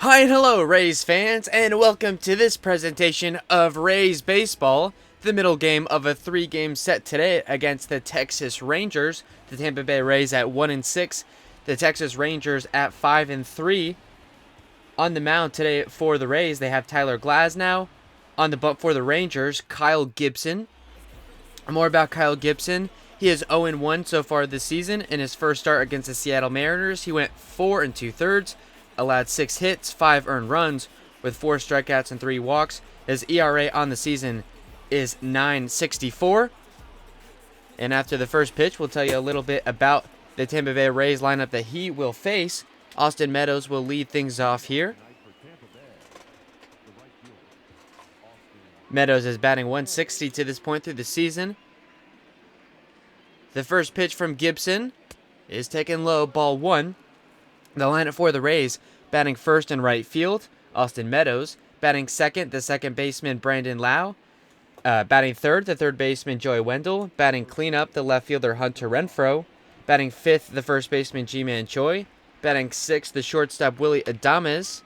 Hi and hello, Rays fans, and welcome to this presentation of Rays Baseball, the middle game of a three-game set today against the Texas Rangers. The Tampa Bay Rays at 1-6, the Texas Rangers at 5-3. On the mound today for the Rays, they have Tyler Glasnow. On the bump for the Rangers, Kyle Gibson. More about Kyle Gibson. He is 0-1 so far this season. In his first start against the Seattle Mariners, he went 4 2/3, allowed 6 hits, 5 earned runs, with 4 strikeouts and 3 walks. His ERA on the season is 9.64. And after the first pitch, we'll tell you a little bit about the Tampa Bay Rays lineup that he will face. Austin Meadows will lead things off here. Meadows is batting 160 to this point through the season. The first pitch from Gibson is taken low, ball 1. The lineup for the Rays, batting first in right field, Austin Meadows. Batting second, the second baseman, Brandon Lau. Batting third, the third baseman, Joey Wendell. Batting cleanup, the left fielder, Hunter Renfroe. Batting fifth, the first baseman, Ji-Man Choi. Batting sixth, the shortstop, Willy Adames.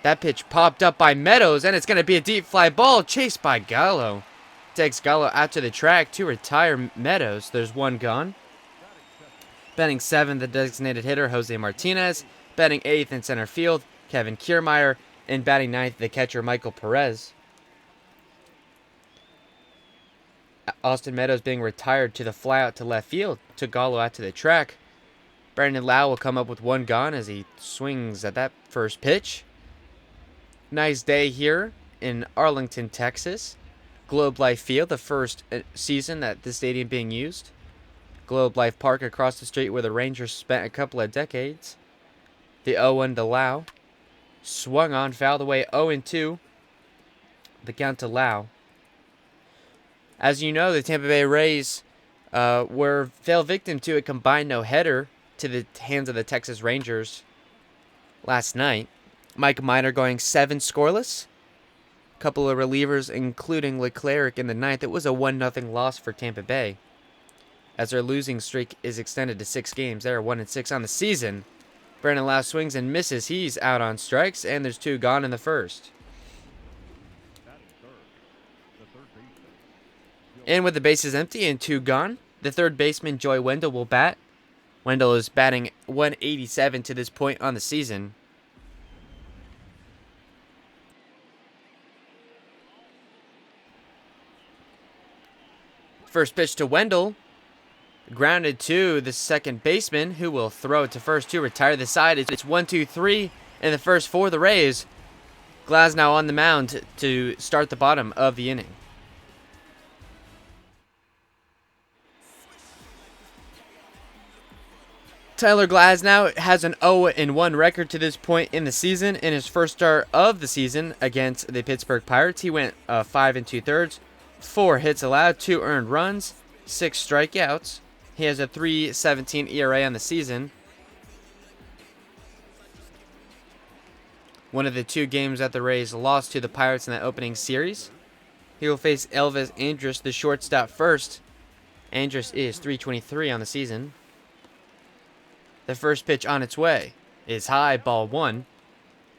That pitch popped up by Meadows, and it's going to be a deep fly ball chased by Gallo. Takes Gallo out to the track to retire Meadows. There's one gone. Batting seventh, the designated hitter, Jose Martinez. Batting eighth in center field, Kevin Kiermaier. And batting ninth, the catcher, Michael Perez. Austin Meadows being retired to the fly out to left field. Took Gallo out to the track. Brandon Lau will come up with one gone as he swings at that first pitch. Nice day here in Arlington, Texas. Globe Life Field, the first season that the stadium being used. Globe Life Park across the street where the Rangers spent a couple of decades. The 0-1 to Lau. Swung on, fouled away 0-2. The count to Lau. As you know, the Tampa Bay Rays fell victim to a combined no-hitter to the hands of the Texas Rangers last night. Mike Minor going 7 scoreless. A couple of relievers, including Leclerc in the ninth. It was a 1-0 loss for Tampa Bay, as their losing streak is extended to 6 games. They are 1-6 on the season. Brandon Lau swings and misses. He's out on strikes, and there's 2 gone in the first. And with the bases empty and 2 gone, the third baseman, Joey Wendell, will bat. Wendell is batting 187 to this point on the season. First pitch to Wendell. Grounded to the second baseman, who will throw it to first to retire the side. It's 1-2-3 in the first for the Rays. Glasnow on the mound to start the bottom of the inning. Tyler Glasnow has an 0-1 record to this point in the season. In his first start of the season against the Pittsburgh Pirates, he went 5 2/3, 4 hits allowed, 2 earned runs, 6 strikeouts. He has a 3.17 ERA on the season. One of the 2 games that the Rays lost to the Pirates in that opening series. He will face Elvis Andrus, the shortstop, first. Andrus is 3.23 on the season. The first pitch on its way is high, ball 1.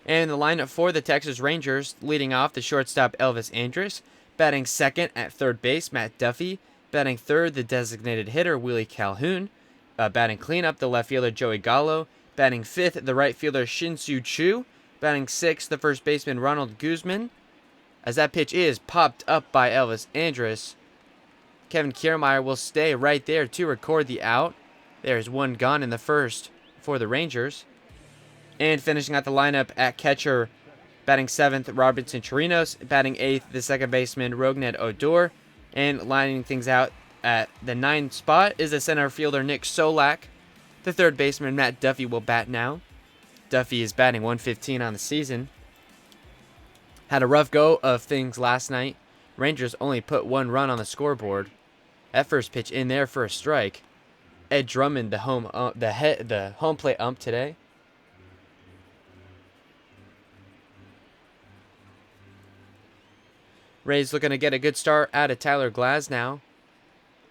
And the lineup for the Texas Rangers, leading off the shortstop Elvis Andrus. Batting second at third base, Matt Duffy. Batting third, the designated hitter, Willie Calhoun. Batting cleanup, the left fielder, Joey Gallo. Batting fifth, the right fielder, Shin-Soo Choo. Batting sixth, the first baseman, Ronald Guzman. As that pitch is popped up by Elvis Andrus, Kevin Kiermaier will stay right there to record the out. There's 1 gone in the first for the Rangers. And finishing out the lineup at catcher, batting 7th, Robinson Chirinos. Batting 8th, the second baseman, Rougned Odor. And lining things out at the 9th spot is the center fielder, Nick Solak. The third baseman, Matt Duffy, will bat now. Duffy is batting 115 on the season. Had a rough go of things last night. Rangers only put 1 run on the scoreboard. That first pitch in there for a strike. Ed Drummond, the home plate ump today. Rays looking to get a good start out of Tyler Glasnow.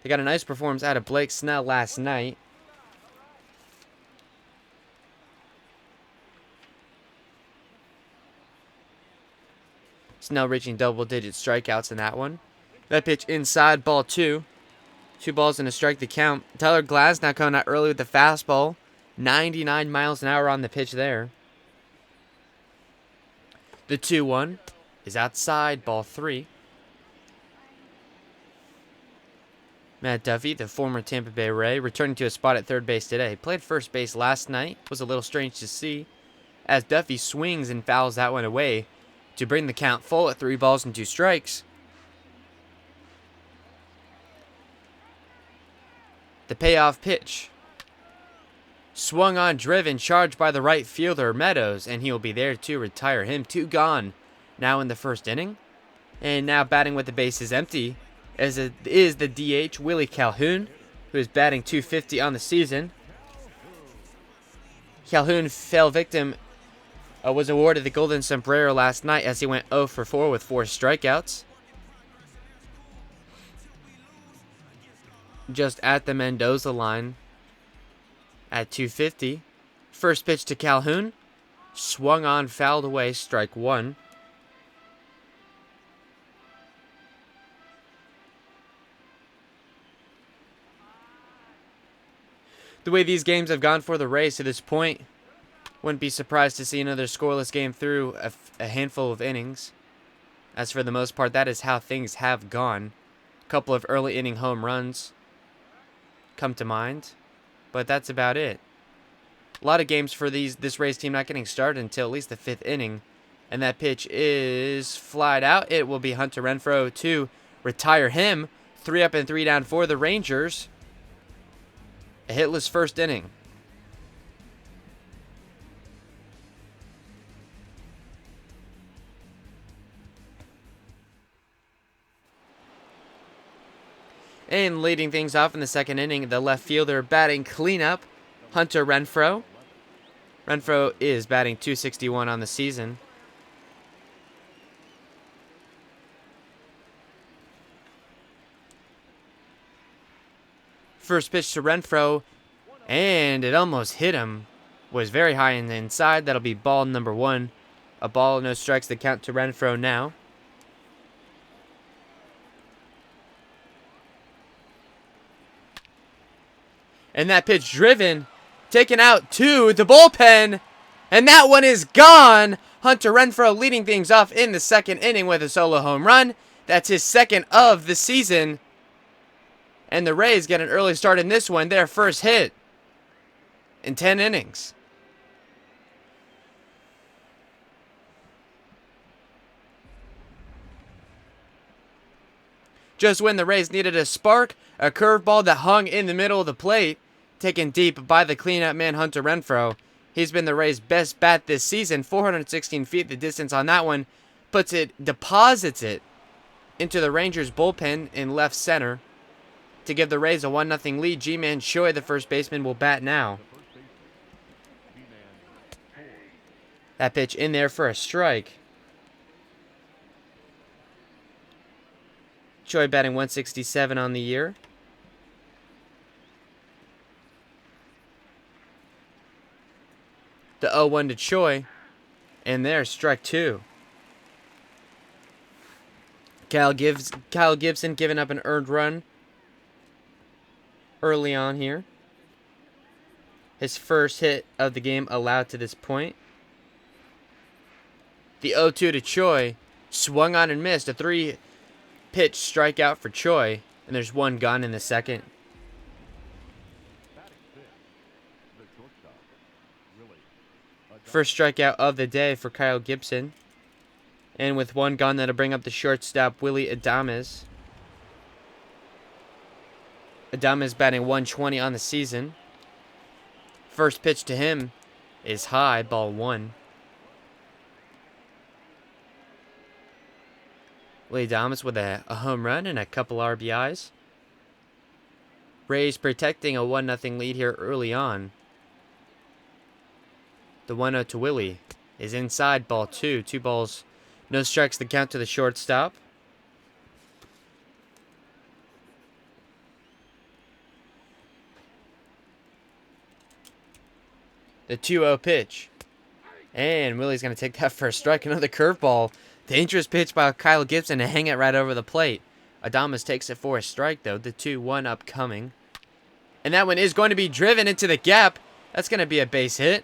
They got a nice performance out of Blake Snell last night. Snell reaching double-digit strikeouts in that one. That pitch inside, ball 2. 2 balls and a strike to count. Tyler Glass now coming out early with the fastball. 99 miles an hour on the pitch there. The 2-1 is outside, ball 3. Matt Duffy, the former Tampa Bay Ray, returning to a spot at third base today. Played first base last night. Was a little strange to see, as Duffy swings and fouls that one away to bring the count full at 3 balls and 2 strikes. The payoff pitch. Swung on, driven, charged by the right fielder, Meadows, and he will be there to retire him. 2 gone now in the first inning. And now batting with the bases empty as it is the DH, Willie Calhoun, who is batting .250 on the season. Calhoun fell victim, was awarded the Golden Sombrero last night as he went 0 for 4 with 4 strikeouts. Just at the Mendoza line at .250. First pitch to Calhoun. Swung on, fouled away, strike 1. The way these games have gone for the Rays to this point, wouldn't be surprised to see another scoreless game through a handful of innings. As for the most part, that is how things have gone. A couple of early inning home runs come to mind, but that's about it. A lot of games for this Rays team not getting started until at least the 5th inning, and that pitch is flied out. It will be Hunter Renfroe to retire him. 3 up and 3 down for the Rangers. A hitless first inning. And leading things off in the 2nd inning, the left fielder batting cleanup, Hunter Renfroe. Renfroe is batting .261 on the season. First pitch to Renfroe, and it almost hit him. Was very high in the inside. That'll be ball number 1. A ball, no strikes, the count to Renfroe now. And that pitch driven, taken out to the bullpen, and that one is gone. Hunter Renfroe leading things off in the 2nd inning with a solo home run. That's his 2nd of the season. And the Rays get an early start in this one, their first hit in 10 innings. Just when the Rays needed a spark, a curveball that hung in the middle of the plate, taken deep by the cleanup man Hunter Renfroe. He's been the Rays' best bat this season. 416 feet the distance on that one. Deposits it into the Rangers bullpen in left center to give the Rays a 1-0 lead. G-Man Choi, the first baseman, will bat now. That pitch in there for a strike. Choi batting .167 on the year. The 0-1 to Choi. And there's strike 2. Kyle Gibson giving up an earned run early on here. His first hit of the game allowed to this point. The 0-2 to Choi. Swung on and missed. A 3-pitch strikeout for Choi. And there's 1 gone in the 2nd. First strikeout of the day for Kyle Gibson. And with 1 gone, that'll bring up the shortstop, Willie Adames. Adames batting .120 on the season. First pitch to him is high, ball 1. Willie Adames with a home run and a couple RBIs. Rays protecting a 1-0 lead here early on. The 1-0 to Willie is inside, ball 2. 2 balls, no strikes, the count to the shortstop. The 2-0 pitch. And Willie's going to take that first strike. Another curveball. Dangerous pitch by Kyle Gibson to hang it right over the plate. Adames takes it for a strike, though. The 2-1 upcoming. And that one is going to be driven into the gap. That's going to be a base hit.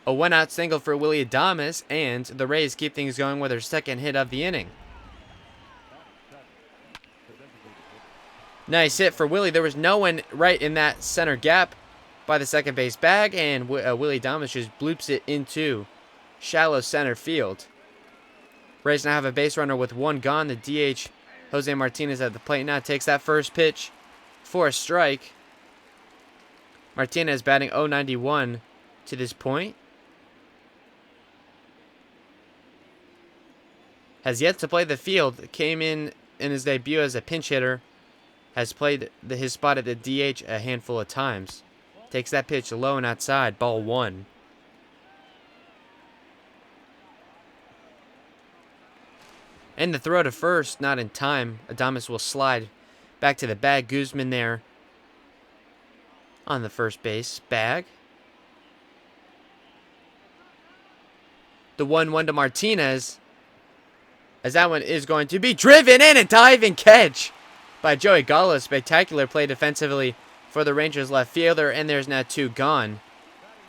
A 1-out single for Willie Adames. And the Rays keep things going with their second hit of the inning. Nice hit for Willie. There was no one right in that center gap by the second base bag. And Willie Adames just bloops it into shallow center field. Rays now have a base runner with one gone. The DH, Jose Martinez, at the plate now takes that first pitch for a strike. Martinez batting .091 to this point. Has yet to play the field. Came in his debut as a pinch hitter. Has played his spot at the DH a handful of times. Takes that pitch low and outside. Ball 1. And the throw to first, not in time. Adames will slide back to the bag. Guzman there on the first base bag. The 1-1 to Martinez. As that one is going to be driven in, a diving catch by Joey Gallo. Spectacular play defensively for the Rangers left fielder. And there's now 2 gone.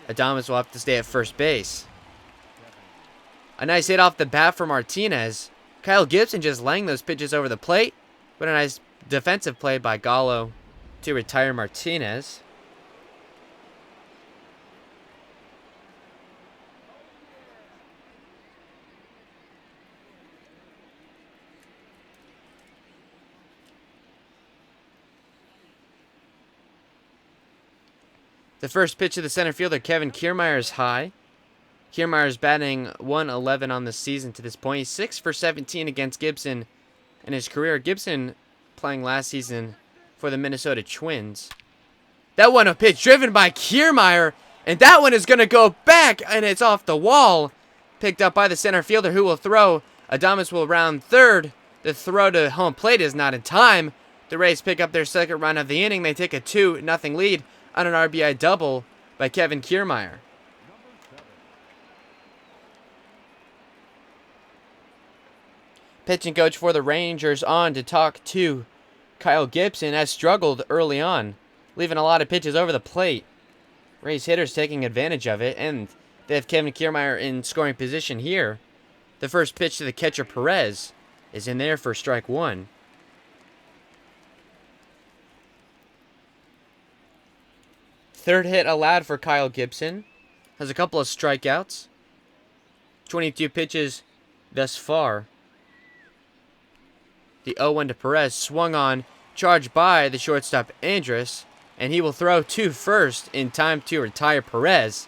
Adames will have to stay at first base. A nice hit off the bat for Martinez. Kyle Gibson just laying those pitches over the plate. But a nice defensive play by Gallo to retire Martinez. The first pitch of the center fielder, Kevin Kiermaier, is high. Kiermaier is batting .111 on the season to this point. He's 6 for 17 against Gibson in his career. Gibson playing last season for the Minnesota Twins. That one a pitch driven by Kiermaier, and that one is going to go back, and it's off the wall. Picked up by the center fielder, who will throw. Adames will round third. The throw to home plate is not in time. The Rays pick up their second run of the inning. They take a 2-0 lead on an RBI double by Kevin Kiermaier. Pitching coach for the Rangers on to talk to Kyle Gibson. Has struggled early on, leaving a lot of pitches over the plate. Rays hitters taking advantage of it, and they have Kevin Kiermaier in scoring position here. The first pitch to the catcher, Perez, is in there for strike 1. Third hit allowed for Kyle Gibson. Has a couple of strikeouts. 22 pitches thus far. The 0-1 to Perez, swung on, charged by the shortstop Andrus, and he will throw to first in time to retire Perez.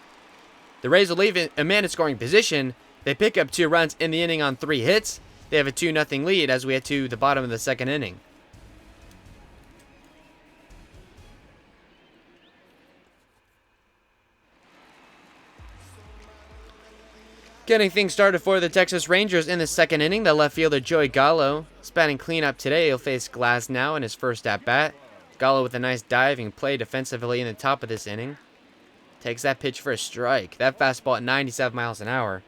The Rays will leave a man in scoring position. They pick up 2 runs in the inning on 3 hits. They have a 2-0 lead as we head to the bottom of the second inning. Getting things started for the Texas Rangers in the second inning. The left fielder Joey Gallo is batting cleanup today. He'll face Glasnow in his first at-bat. Gallo with a nice diving play defensively in the top of this inning. Takes that pitch for a strike. That fastball at 97 miles an hour.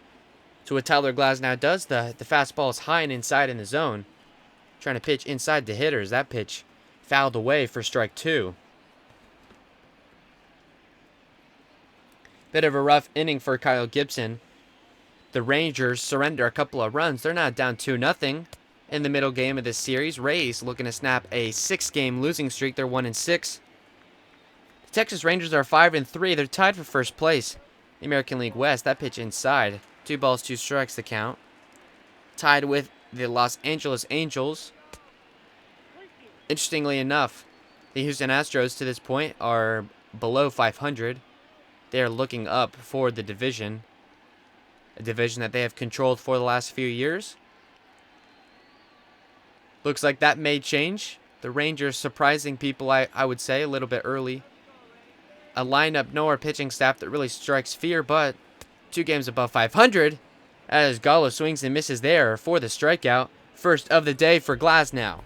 So what Tyler Glasnow does, the fastball is high and inside in the zone. Trying to pitch inside the hitters. That pitch fouled away for strike 2. Bit of a rough inning for Kyle Gibson. The Rangers surrender a couple of runs. They're now down 2-0 in the middle game of this series. Rays looking to snap a 6-game losing streak. They're 1-6. The Texas Rangers are 5-3. They're tied for first place. The American League West. That pitch inside. 2 balls, 2 strikes the count. Tied with the Los Angeles Angels. Interestingly enough, the Houston Astros to this point are below 500. They are looking up for the division. A division that they have controlled for the last few years. Looks like that may change. The Rangers surprising people, I would say, a little bit early. A lineup nor pitching staff that really strikes fear, but 2 games above 500 as Gallo swings and misses there for the strikeout. First of the day for Glasnow.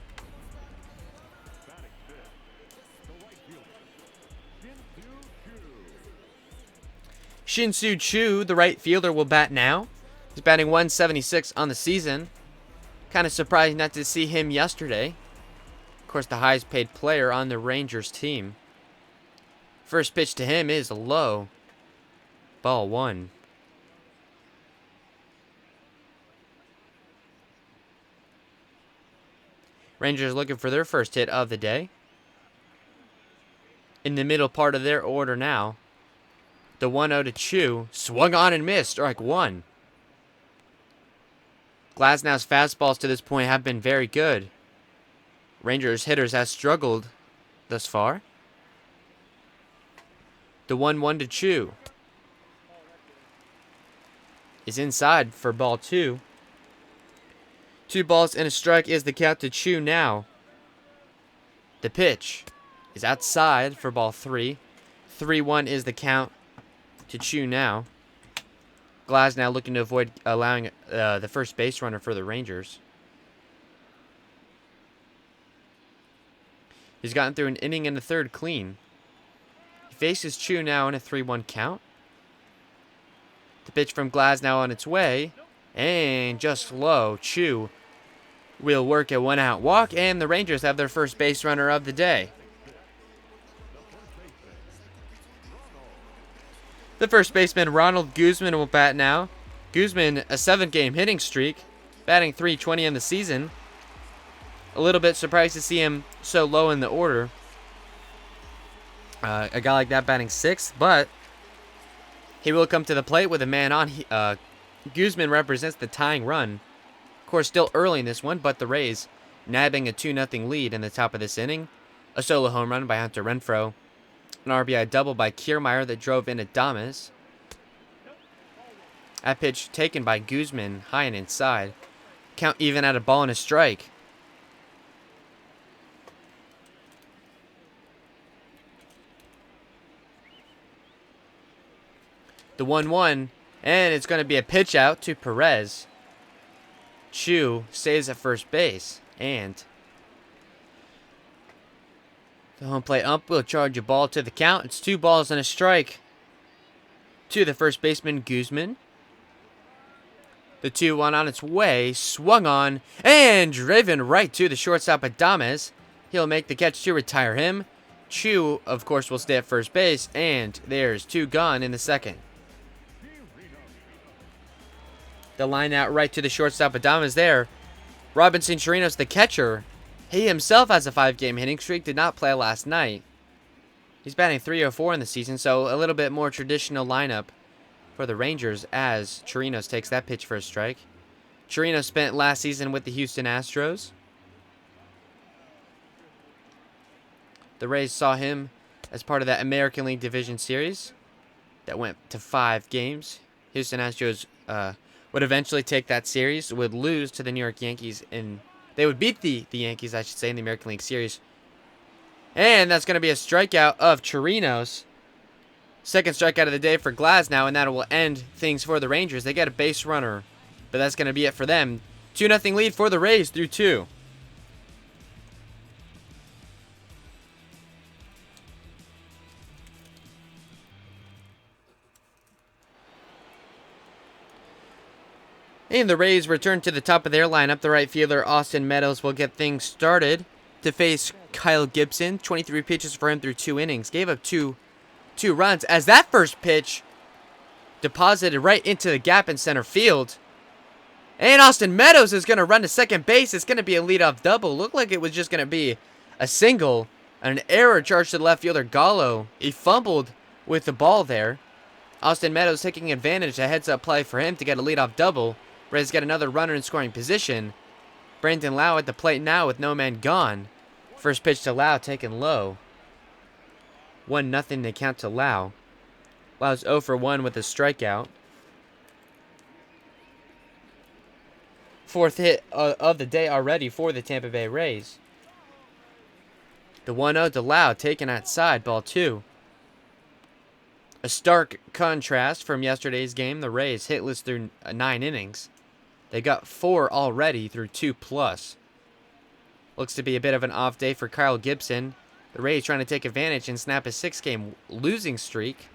Shin-Soo Choo, the right fielder, will bat now. He's batting 176 on the season. Kind of surprised not to see him yesterday. Of course, the highest paid player on the Rangers team. First pitch to him is low. Ball 1. Rangers looking for their first hit of the day. In the middle part of their order now. The 1-0 to Choo. Swung on and missed. Strike 1. Glasnow's fastballs to this point have been very good. Rangers hitters have struggled thus far. The 1-1 to Choo is inside for ball 2. 2 balls and a strike is the count to Choo now. The pitch is outside for ball 3. 3-1 is the count to Choo now. Glasnow looking to avoid allowing the first base runner for the Rangers. He's gotten through an inning and a third clean. He faces Choo now in a 3-1 count. The pitch from Glasnow on its way. And just low. Choo will work a 1-out walk. And the Rangers have their first base runner of the day. The first baseman, Ronald Guzman, will bat now. Guzman, a 7-game hitting streak, batting .320 in the season. A little bit surprised to see him so low in the order. A guy like that batting 6th, but he will come to the plate with a man on. Guzman represents the tying run. Of course, still early in this one, but the Rays nabbing a 2-0 lead in the top of this inning. A solo home run by Hunter Renfroe. An RBI double by Kiermaier that drove in Adames. That pitch taken by Guzman, high and inside. Count even at a ball and a strike. The 1-1, and it's going to be a pitch out to Perez. Choo stays at first base, and the home plate ump will charge a ball to the count. It's 2 balls and a strike to the first baseman, Guzman. The 2-1 on its way, swung on, and driven right to the shortstop, Adames. He'll make the catch to retire him. Choo, of course, will stay at first base, and there's 2 gone in the second. The line out right to the shortstop, Adames there. Robinson Chirinos, the catcher. He himself has a 5-game hitting streak, did not play last night. He's batting .304 in the season, so a little bit more traditional lineup for the Rangers as Chirinos takes that pitch for a strike. Chirinos spent last season with the Houston Astros. The Rays saw him as part of that American League Division Series that went to 5 games. Houston Astros would eventually take that series, would lose to the New York Yankees in... They would beat the Yankees, I should say, in the American League Series. And that's going to be a strikeout of Chirinos. Second strikeout of the day for Glasnow, and that will end things for the Rangers. They get a base runner, but that's going to be it for them. 2-0 lead for the Rays through 2. And the Rays return to the top of their lineup. The right fielder, Austin Meadows, will get things started to face Kyle Gibson. 23 pitches for him through 2 innings. Gave up two runs as that first pitch deposited right into the gap in center field. And Austin Meadows is going to run to second base. It's going to be a leadoff double. Looked like it was just going to be a single. An error charged to the left fielder, Gallo. He fumbled with the ball there. Austin Meadows taking advantage. A heads-up play for him to get a leadoff double. Rays get another runner in scoring position. Brandon Lau at the plate now with no man gone. First pitch to Lau taken low. 1-0 to count to Lau. Lau's 0 for 1 with a strikeout. 4th hit of the day already for the Tampa Bay Rays. The 1-0 to Lau taken outside, ball 2. A stark contrast from yesterday's game. The Rays hitless through 9 innings. They got 4 already through 2+. Looks to be a bit of an off day for Kyle Gibson. The Rays trying to take advantage and snap a 6-game losing streak.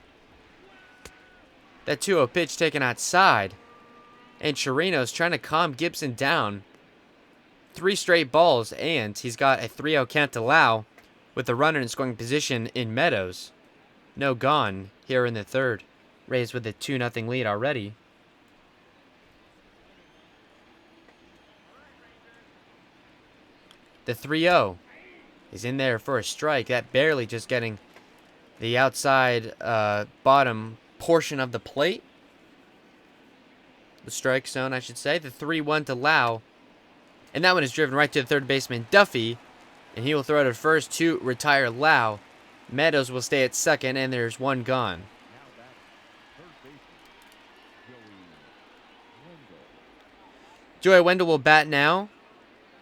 That 2-0 pitch taken outside. And Chirino's trying to calm Gibson down. 3 straight balls, and he's got a 3-0 count to Lau with the runner in scoring position in Meadows. No gone here in the third. Rays with a 2-0 lead already. The 3-0 is in there for a strike. That barely just getting the outside bottom portion of the plate. The strike zone, I should say. The 3-1 to Lau. And that one is driven right to the third baseman, Duffy. And he will throw to first to retire Lau. Meadows will stay at second, and there's one gone. Joey Wendell will bat now.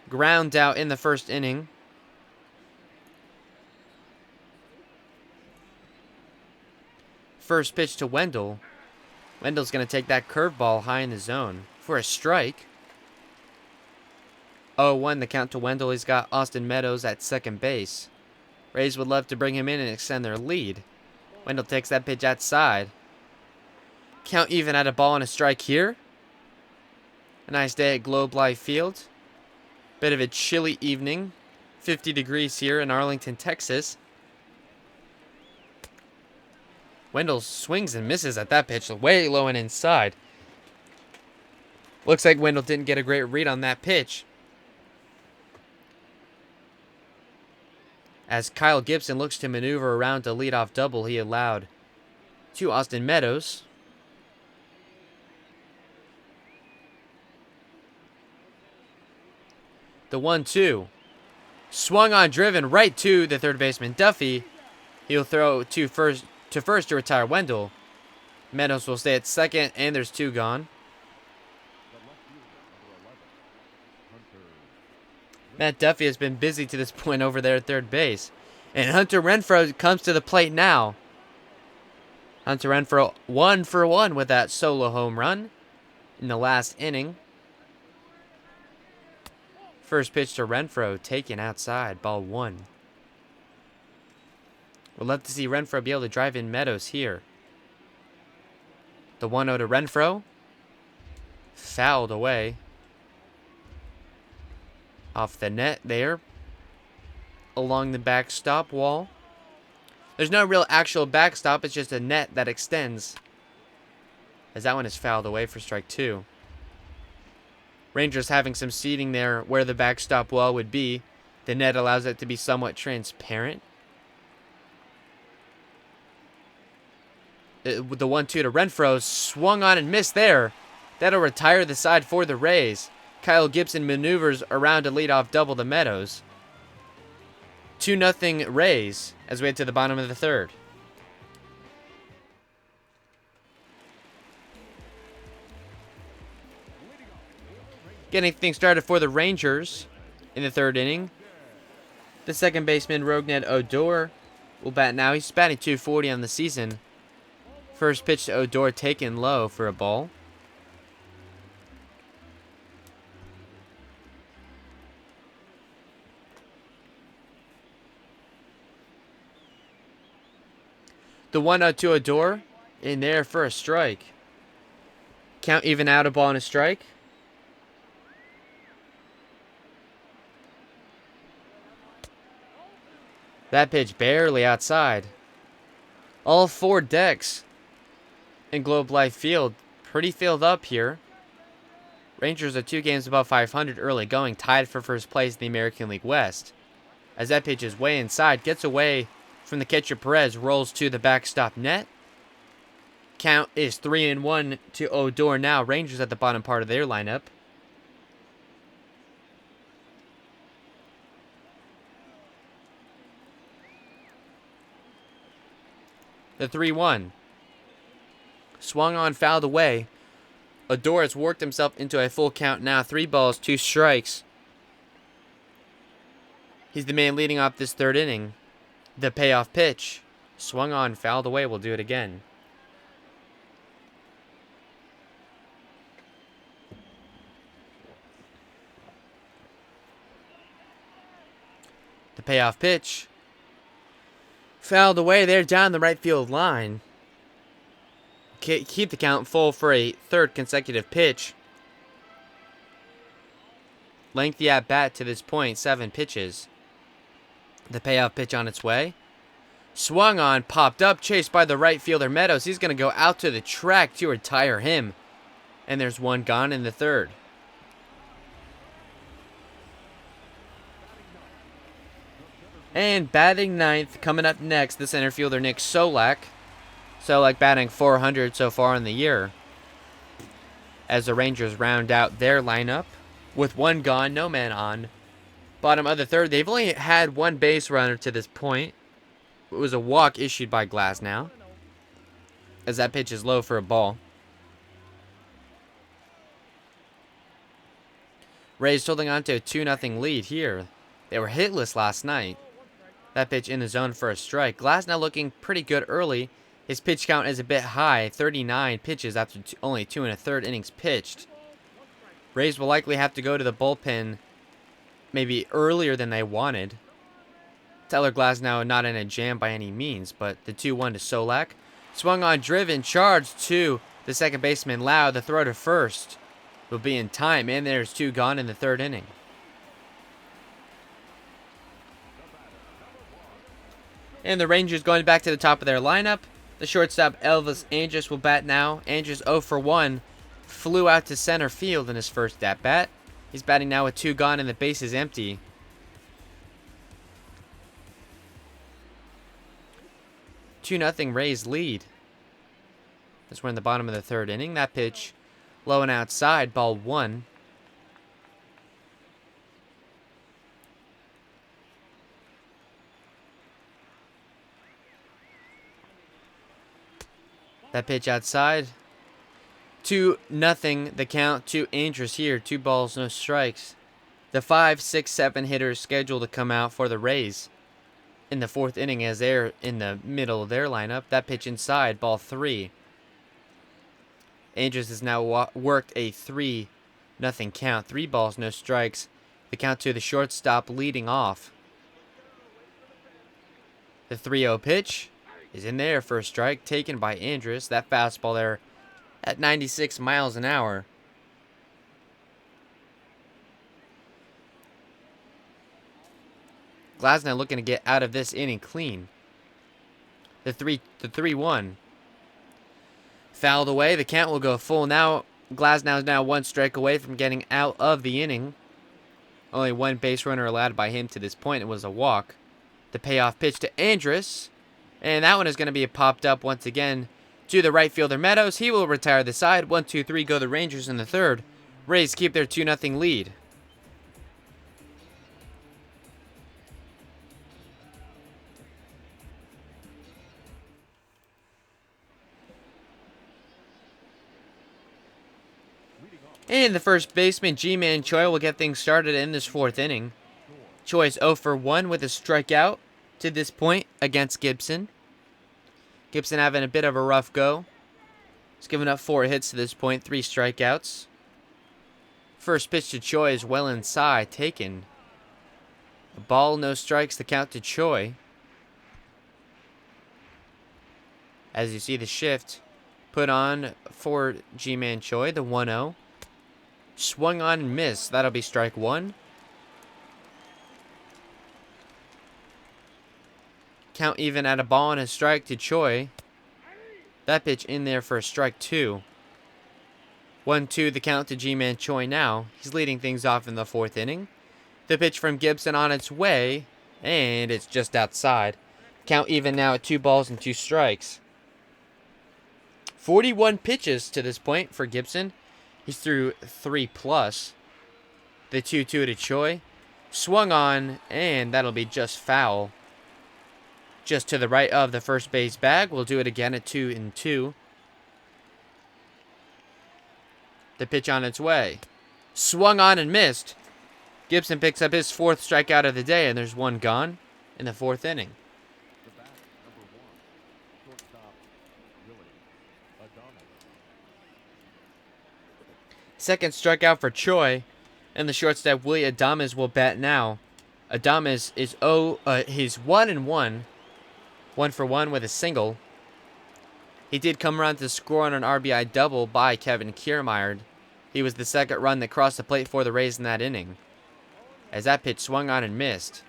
Ground out in the first inning. First pitch to Wendell. Wendell's going to take that curveball high in the zone for a strike. 0-1 the count to Wendell. He's got Austin Meadows at second base. Rays would love to bring him in and extend their lead. Wendell takes that pitch outside. Count even at a ball and a strike here. A nice day at Globe Life Field. Bit of a chilly evening. 50 degrees here in Arlington, Texas. Wendell swings and misses at that pitch, way low and inside. Looks like Wendell didn't get a great read on that pitch. As Kyle Gibson looks to maneuver around to leadoff double he allowed to Austin Meadows. The 1-2. Swung on, driven right to the third baseman, Duffy. He'll throw to first to retire Wendell. Meadows will stay at second, and there's 2 gone. Matt Duffy has been busy to this point over there at third base. And Hunter Renfroe comes to the plate now. Hunter Renfroe 1 for 1 with that solo home run in the last inning. First pitch to Renfroe taken outside, ball 1. We'll love to see Renfroe be able to drive in Meadows here. The 1-0 to Renfroe. Fouled away. Off the net there. Along the backstop wall. There's no real actual backstop. It's just a net that extends. As that one is fouled away for strike 2. Rangers having some seating there where the backstop wall would be. The net allows it to be somewhat transparent. With the 1-2 to Renfroe, swung on and missed there. That'll retire the side for the Rays. Kyle Gibson maneuvers around to lead off double the Meadows. 2-0 Rays as we head to the bottom of the third. Getting things started for the Rangers in the third inning. The second baseman, Rougned Odor, will bat now. He's batting .240 on the season. First pitch to Odor taken low for a ball. The 1-0 to Odor in there for a strike. Count even out, a ball and a strike. That pitch barely outside. All 4 decks in Globe Life Field pretty filled up here. Rangers are 2 games above 500 early going, tied for first place in the American League West. As that pitch is way inside, gets away from the catcher Perez, rolls to the backstop net. Count is 3-1 to Odor now. Rangers at the bottom part of their lineup. The 3-1. Swung on, fouled away. Odor has worked himself into a full count now. 3 balls, 2 strikes. He's the man leading off this third inning. The payoff pitch. Swung on, fouled away. We'll do it again. The payoff pitch. Fouled away there down the right field line. keep the count full for a third consecutive pitch. Lengthy at bat to this point, 7 pitches. The payoff pitch on its way. Swung on, popped up, chased by the right fielder Meadows. He's going to go out to the track to retire him. And there's one gone in the third. And batting ninth, coming up next, the center fielder Nick Solak. Solak batting .400 so far in the year. As the Rangers round out their lineup with one gone, no man on. Bottom of the third, they've only had one base runner to this point. It was a walk issued by Glasnow, as that pitch is low for a ball. Rays holding on to a 2-0 lead here. They were hitless last night. That pitch in the zone for a strike. Glasnow looking pretty good early. His pitch count is a bit high, 39 pitches after only 2 1/3 innings pitched. Rays will likely have to go to the bullpen maybe earlier than they wanted. Tyler Glasnow not in a jam by any means, but the 2-1 to Solak. Swung on, driven, charged to the second baseman Lau. The throw to first will be in time, and there's 2 gone in the third inning. And the Rangers going back to the top of their lineup. The shortstop Elvis Andrus will bat now. Andrus 0 for 1. Flew out to center field in his first at-bat. He's batting now with 2 gone and the base is empty. 2-0 Rays lead. As we're in the bottom of the third inning. That pitch low and outside, ball 1. That pitch outside. 2-0 the count to Andrus here. 2 balls, no strikes. The 5, 6, 7 hitters scheduled to come out for the Rays in the fourth inning as they're in the middle of their lineup. That pitch inside, ball 3. Andrus has now worked a 3-0 count. 3 balls, no strikes. The count to the shortstop leading off. The 3-0 pitch is in there for a strike taken by Andrus. That fastball there at 96 miles an hour. Glasnow looking to get out of this inning clean. The 3-1. Fouled away. The count will go full. Now Glasnow is now 1 strike away from getting out of the inning. Only 1 base runner allowed by him to this point. It was a walk. The payoff pitch to Andrus. And that one is going to be popped up once again to the right fielder Meadows. He will retire the side. 1, 2, 3 go the Rangers in the third. Rays keep their 2-0 lead. And the first baseman, Ji-Man Choi, will get things started in this fourth inning. Choi's 0 for 1 with a strikeout to this point against Gibson. Gibson having a bit of a rough go. He's given up 4 hits to this point, 3 strikeouts. First pitch to Choi is well inside, taken. A ball, no strikes, the count to Choi. As you see the shift put on for Ji-Man Choi, the 1-0. Swung on and missed. That'll be strike 1. Count even at a ball and a strike to Choi. That pitch in there for a strike 2. 1-2 the count to Ji-Man Choi now. He's leading things off in the fourth inning. The pitch from Gibson on its way, and it's just outside. Count even now at 2 balls and 2 strikes. 41 pitches to this point for Gibson. He's through 3+. The 2-2 to Choi. Swung on, and that'll be just foul. Just to the right of the first base bag. We'll do it again at 2-2. The pitch on its way. Swung on and missed. Gibson picks up his 4th strikeout of the day, and there's 1 gone in the 4th inning. Second strikeout for Choi, and the shortstop Willie Adames will bat now. Adames is he's 1-1, 1 for 1 with a single. He did come around to score on an RBI double by Kevin Kiermaier. He was the second run that crossed the plate for the Rays in that inning, as that pitch swung on and missed.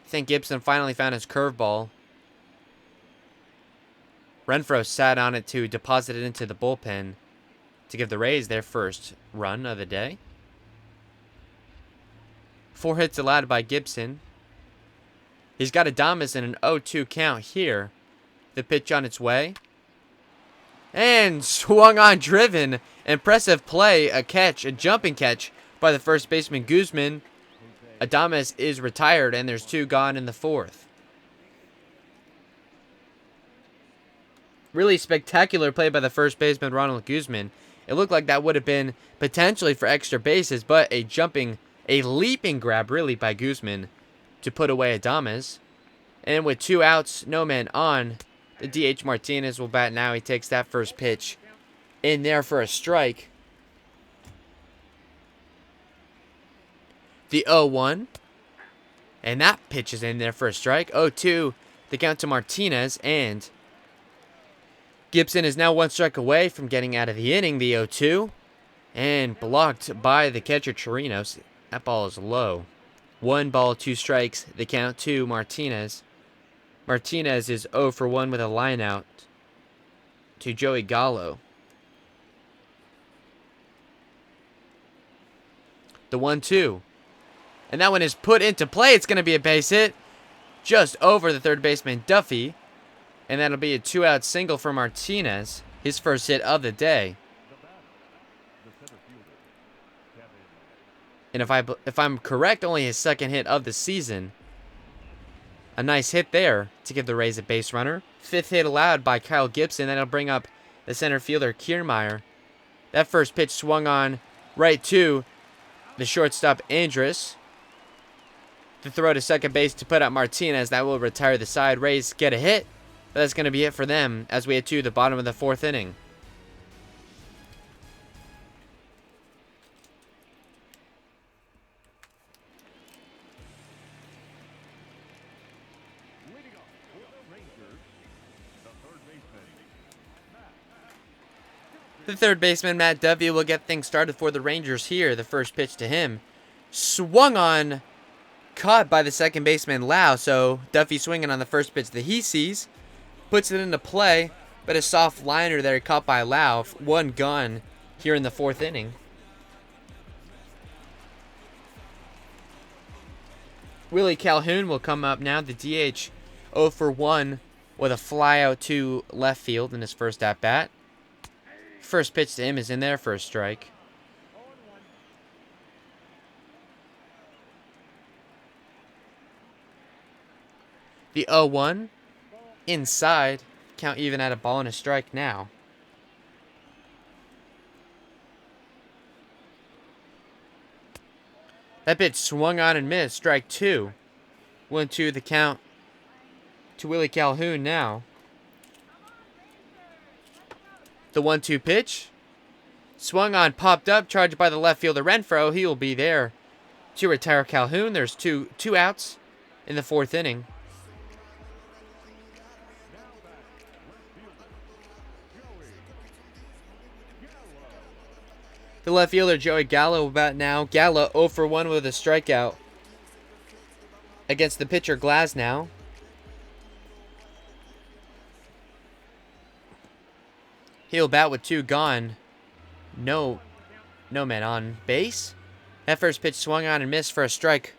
I think Gibson finally found his curveball. Renfroe sat on it to deposit it into the bullpen to give the Rays their first run of the day. 4 hits allowed by Gibson. He's got Adames in an 0-2 count here. The pitch on its way. And swung on, driven. Impressive play, a catch, a jumping catch by the first baseman Guzman. Adames is retired, and there's 2 gone in the 4th. Really spectacular play by the first baseman, Ronald Guzman. It looked like that would have been potentially for extra bases, but a leaping grab really by Guzman to put away Adames. And with 2 outs, no man on, the DH Martinez will bat now. He takes that first pitch in there for a strike. The 0-1. And that pitch is in there for a strike. 0-2, the count to Martinez, and Gibson is now 1 strike away from getting out of the inning, the 0-2, and blocked by the catcher Chirinos. That ball is low. 1 ball, 2 strikes, the count to Martinez. Martinez is 0 for 1 with a line out to Joey Gallo. The 1-2. And that one is put into play. It's going to be a base hit just over the third baseman Duffy. And that'll be a 2-out single for Martinez, his first hit of the day. And if I'm correct, only his second hit of the season. A nice hit there to give the Rays a base runner. 5th hit allowed by Kyle Gibson. That'll bring up the center fielder Kiermaier. That first pitch swung on right to the shortstop Andrus. The throw to second base to put out Martinez. That will retire the side. Rays get a hit. But that's going to be it for them as we head to the bottom of the 4th inning. The third baseman, Matt Duffy, will get things started for the Rangers here. The first pitch to him swung on, caught by the second baseman Lau. So Duffy swinging on the first pitch that he sees. Puts it into play, but a soft liner there caught by Lau. 1 gone here in the 4th inning. Willie Calhoun will come up now. The DH 0 for 1 with a fly out to left field in his first at-bat. First pitch to him is in there for a strike. The 0-1. Inside, count even at a ball and a strike now. That pitch swung on and missed. Strike 2. 1-2 the count to Willie Calhoun now. The 1-2 pitch. Swung on, popped up, charged by the left fielder Renfroe. He will be there to retire Calhoun. There's two outs in the 4th inning. The left fielder, Joey Gallo, about now. Gallo 0 for 1 with a strikeout against the pitcher Glasnow. He'll bat with 2 gone. No man on base. That first pitch swung on and missed for a strike.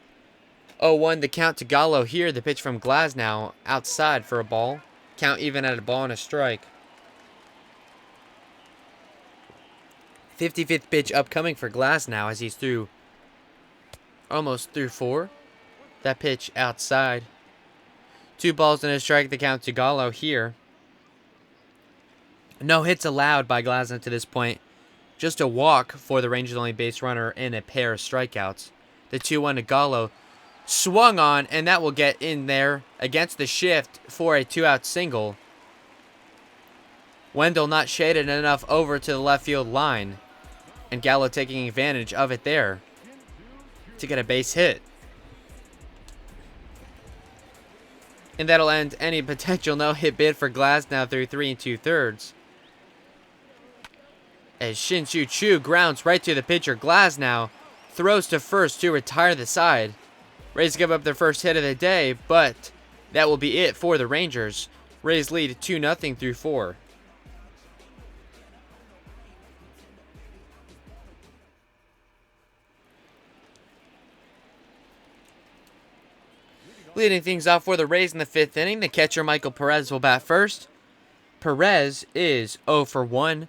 0-1 the count to Gallo here. The pitch from Glasnow outside for a ball. Count even at a ball and a strike. 55th pitch upcoming for Glasnow as he's almost through 4. That pitch outside. 2 balls and a strike, the count to Gallo here. No hits allowed by Glasnow to this point. Just a walk for the Rangers' only base runner and a pair of strikeouts. The 2-1 to Gallo swung on, and that will get in there against the shift for a 2-out single. Wendell not shaded enough over to the left field line. And Gallo taking advantage of it there to get a base hit. And that'll end any potential no-hit bid for Glasnow through 3 2/3. As Shin-Soo Choo grounds right to the pitcher, Glasnow throws to first to retire the side. Rays give up their first hit of the day, but that will be it for the Rangers. Rays lead 2-0 through 4. Leading things off for the Rays in the 5th inning, the catcher Michael Perez will bat first. Perez is 0 for 1.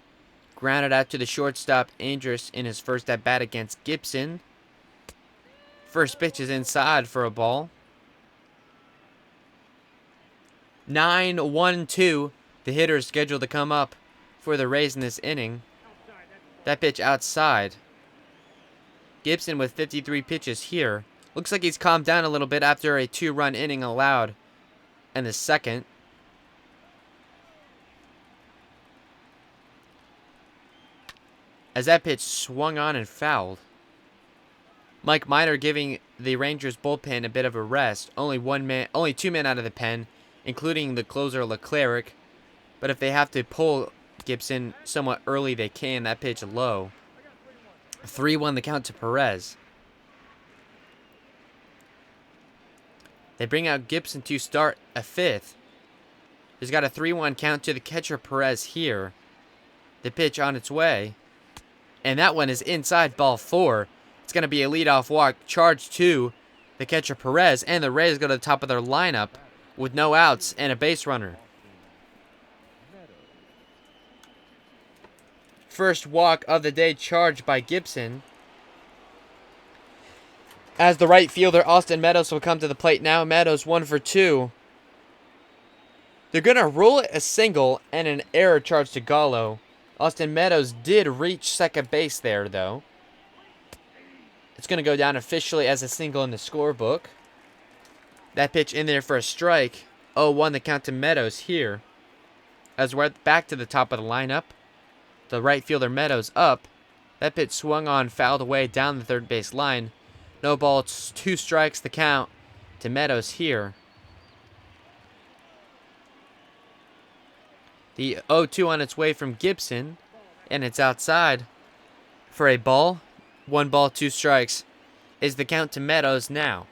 Grounded out to the shortstop Andrus in his first at bat against Gibson. First pitch is inside for a ball. 9-1-2. The hitter is scheduled to come up for the Rays in this inning. That pitch outside. Gibson with 53 pitches here. Looks like he's calmed down a little bit after a 2-run inning allowed in the second. As that pitch swung on and fouled. Mike Minor giving the Rangers bullpen a bit of a rest. Only 2 men out of the pen, including the closer Leclerc. But if they have to pull Gibson somewhat early, they can. That pitch low. 3-1 the count to Perez. They bring out Gibson to start a 5th. He's got a 3-1 count to the catcher Perez here. The pitch on its way. And that one is inside, ball 4. It's going to be a leadoff walk, charge to the catcher Perez. And the Rays go to the top of their lineup with no outs and a base runner. First walk of the day charged by Gibson. As the right fielder, Austin Meadows will come to the plate now. Meadows 1 for 2. They're going to rule it a single and an error charge to Gallo. Austin Meadows did reach second base there, though. It's going to go down officially as a single in the scorebook. That pitch in there for a strike. 0-1 the count to Meadows here. As we're back to the top of the lineup. The right fielder Meadows up. That pitch swung on, fouled away down the third base line. No ball, 2 strikes the count to Meadows here. The 0-2 on its way from Gibson, and it's outside for a ball. 1 ball, 2 strikes is the count to Meadows now.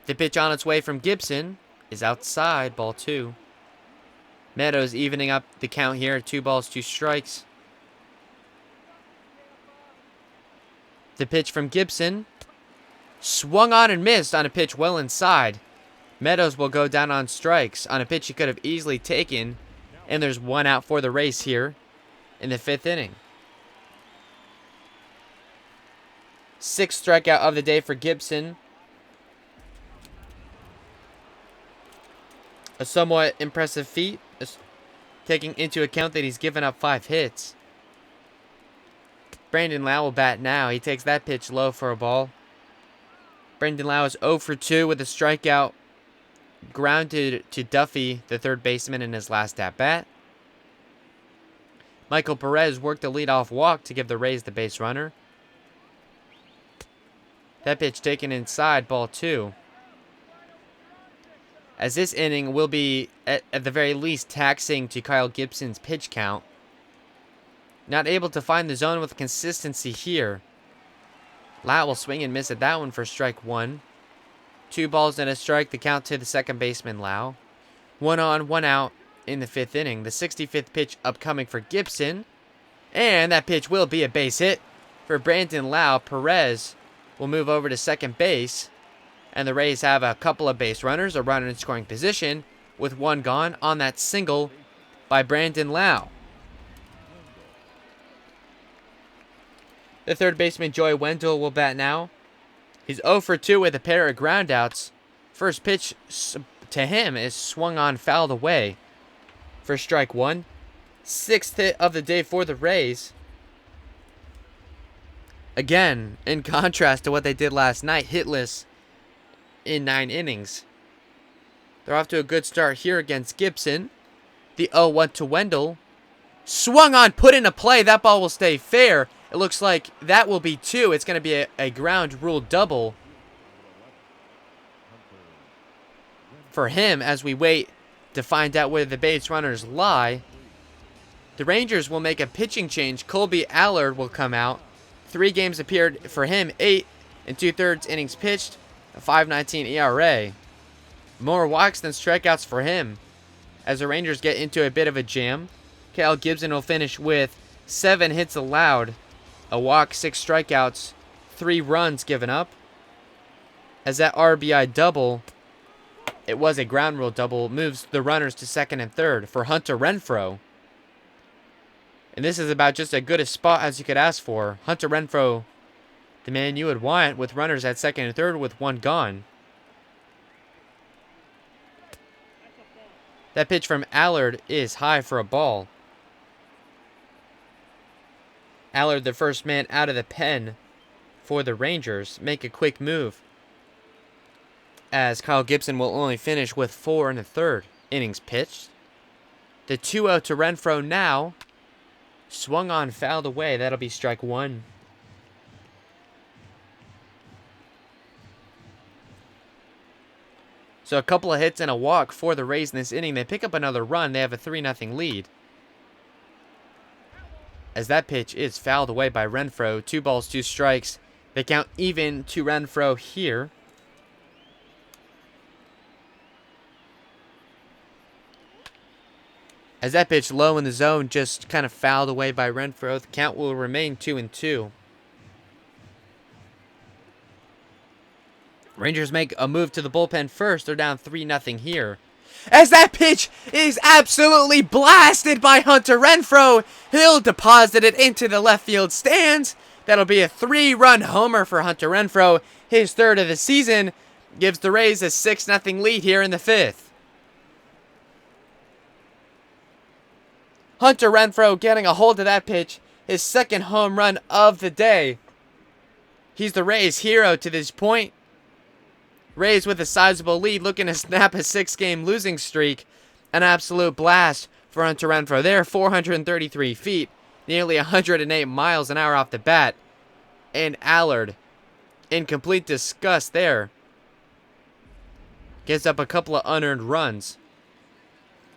The pitch on its way from Gibson is outside, ball 2. Meadows evening up the count here, 2 balls, 2 strikes. The pitch from Gibson swung on and missed on a pitch well inside. Meadows will go down on strikes on a pitch he could have easily taken. And there's 1 out for the Rays here in the 5th inning. 6th strikeout of the day for Gibson. A somewhat impressive feat, taking into account that he's given up 5 hits. Brandon Lau will bat now. He takes that pitch low for a ball. Brandon Lau is 0 for 2 with a strikeout. Grounded to Duffy, the third baseman, in his last at-bat. Michael Perez worked a leadoff walk to give the Rays the base runner. That pitch taken inside, ball 2. As this inning will be, at the very least, taxing to Kyle Gibson's pitch count. Not able to find the zone with consistency here. Lau will swing and miss at that one for strike 1. 2 balls and a strike, the count to the second baseman, Lau. 1 on, 1 out in the 5th inning. The 65th pitch upcoming for Gibson. And that pitch will be a base hit for Brandon Lau. Perez will move over to second base. And the Rays have a couple of base runners, a runner in scoring position, with 1 gone on that single by Brandon Lau. The third baseman, Joey Wendell, will bat now. He's 0 for 2 with a pair of groundouts. First pitch to him is swung on, fouled away for strike 1. 6th hit of the day for the Rays. Again, in contrast to what they did last night, hitless in 9 innings. They're off to a good start here against Gibson. The 0-1 to Wendell. Swung on, put into play. That ball will stay fair. It looks like that will be 2. It's going to be a ground rule double. for him as we wait to find out where the base runners lie. The Rangers will make a pitching change. Colby Allard will come out. 3 games appeared for him, 8 and 2/3 innings pitched, a 5.19 ERA. More walks than strikeouts for him. As the Rangers get into a bit of a jam, Kyle Gibson will finish with 7 hits allowed, a walk, 6 strikeouts, 3 runs given up. As that RBI double, it was a ground rule double, moves the runners to second and third for Hunter Renfroe. And this is about just as good a spot as you could ask for. Hunter Renfroe, the man you would want, with runners at second and third with 1 gone. That pitch from Allard is high for a ball. Allard, the first man out of the pen for the Rangers, make a quick move, as Kyle Gibson will only finish with 4 1/3 innings pitched. The 2-0 to Renfroe now. Swung on, fouled away. That'll be strike 1. So a couple of hits and a walk for the Rays in this inning. They pick up another run. They have a 3-0 lead. As that pitch is fouled away by Renfroe. 2 balls, 2 strikes. They count even to Renfroe here. As that pitch low in the zone, just kind of fouled away by Renfroe. The count will remain 2-2. Rangers make a move to the bullpen first. They're down 3-0 here. As that pitch is absolutely blasted by Hunter Renfroe, he'll deposit it into the left field stands. That'll be a 3-run homer for Hunter Renfroe. His 3rd of the season gives the Rays a 6-0 lead here in the 5th. Hunter Renfroe getting a hold of that pitch. His 2nd home run of the day. He's the Rays' hero to this point. Rays with a sizable lead, looking to snap a 6-game losing streak. An absolute blast for Hunter Renfroe. There, 433 feet, nearly 108 miles an hour off the bat. And Allard, in complete disgust there, gives up a couple of unearned runs.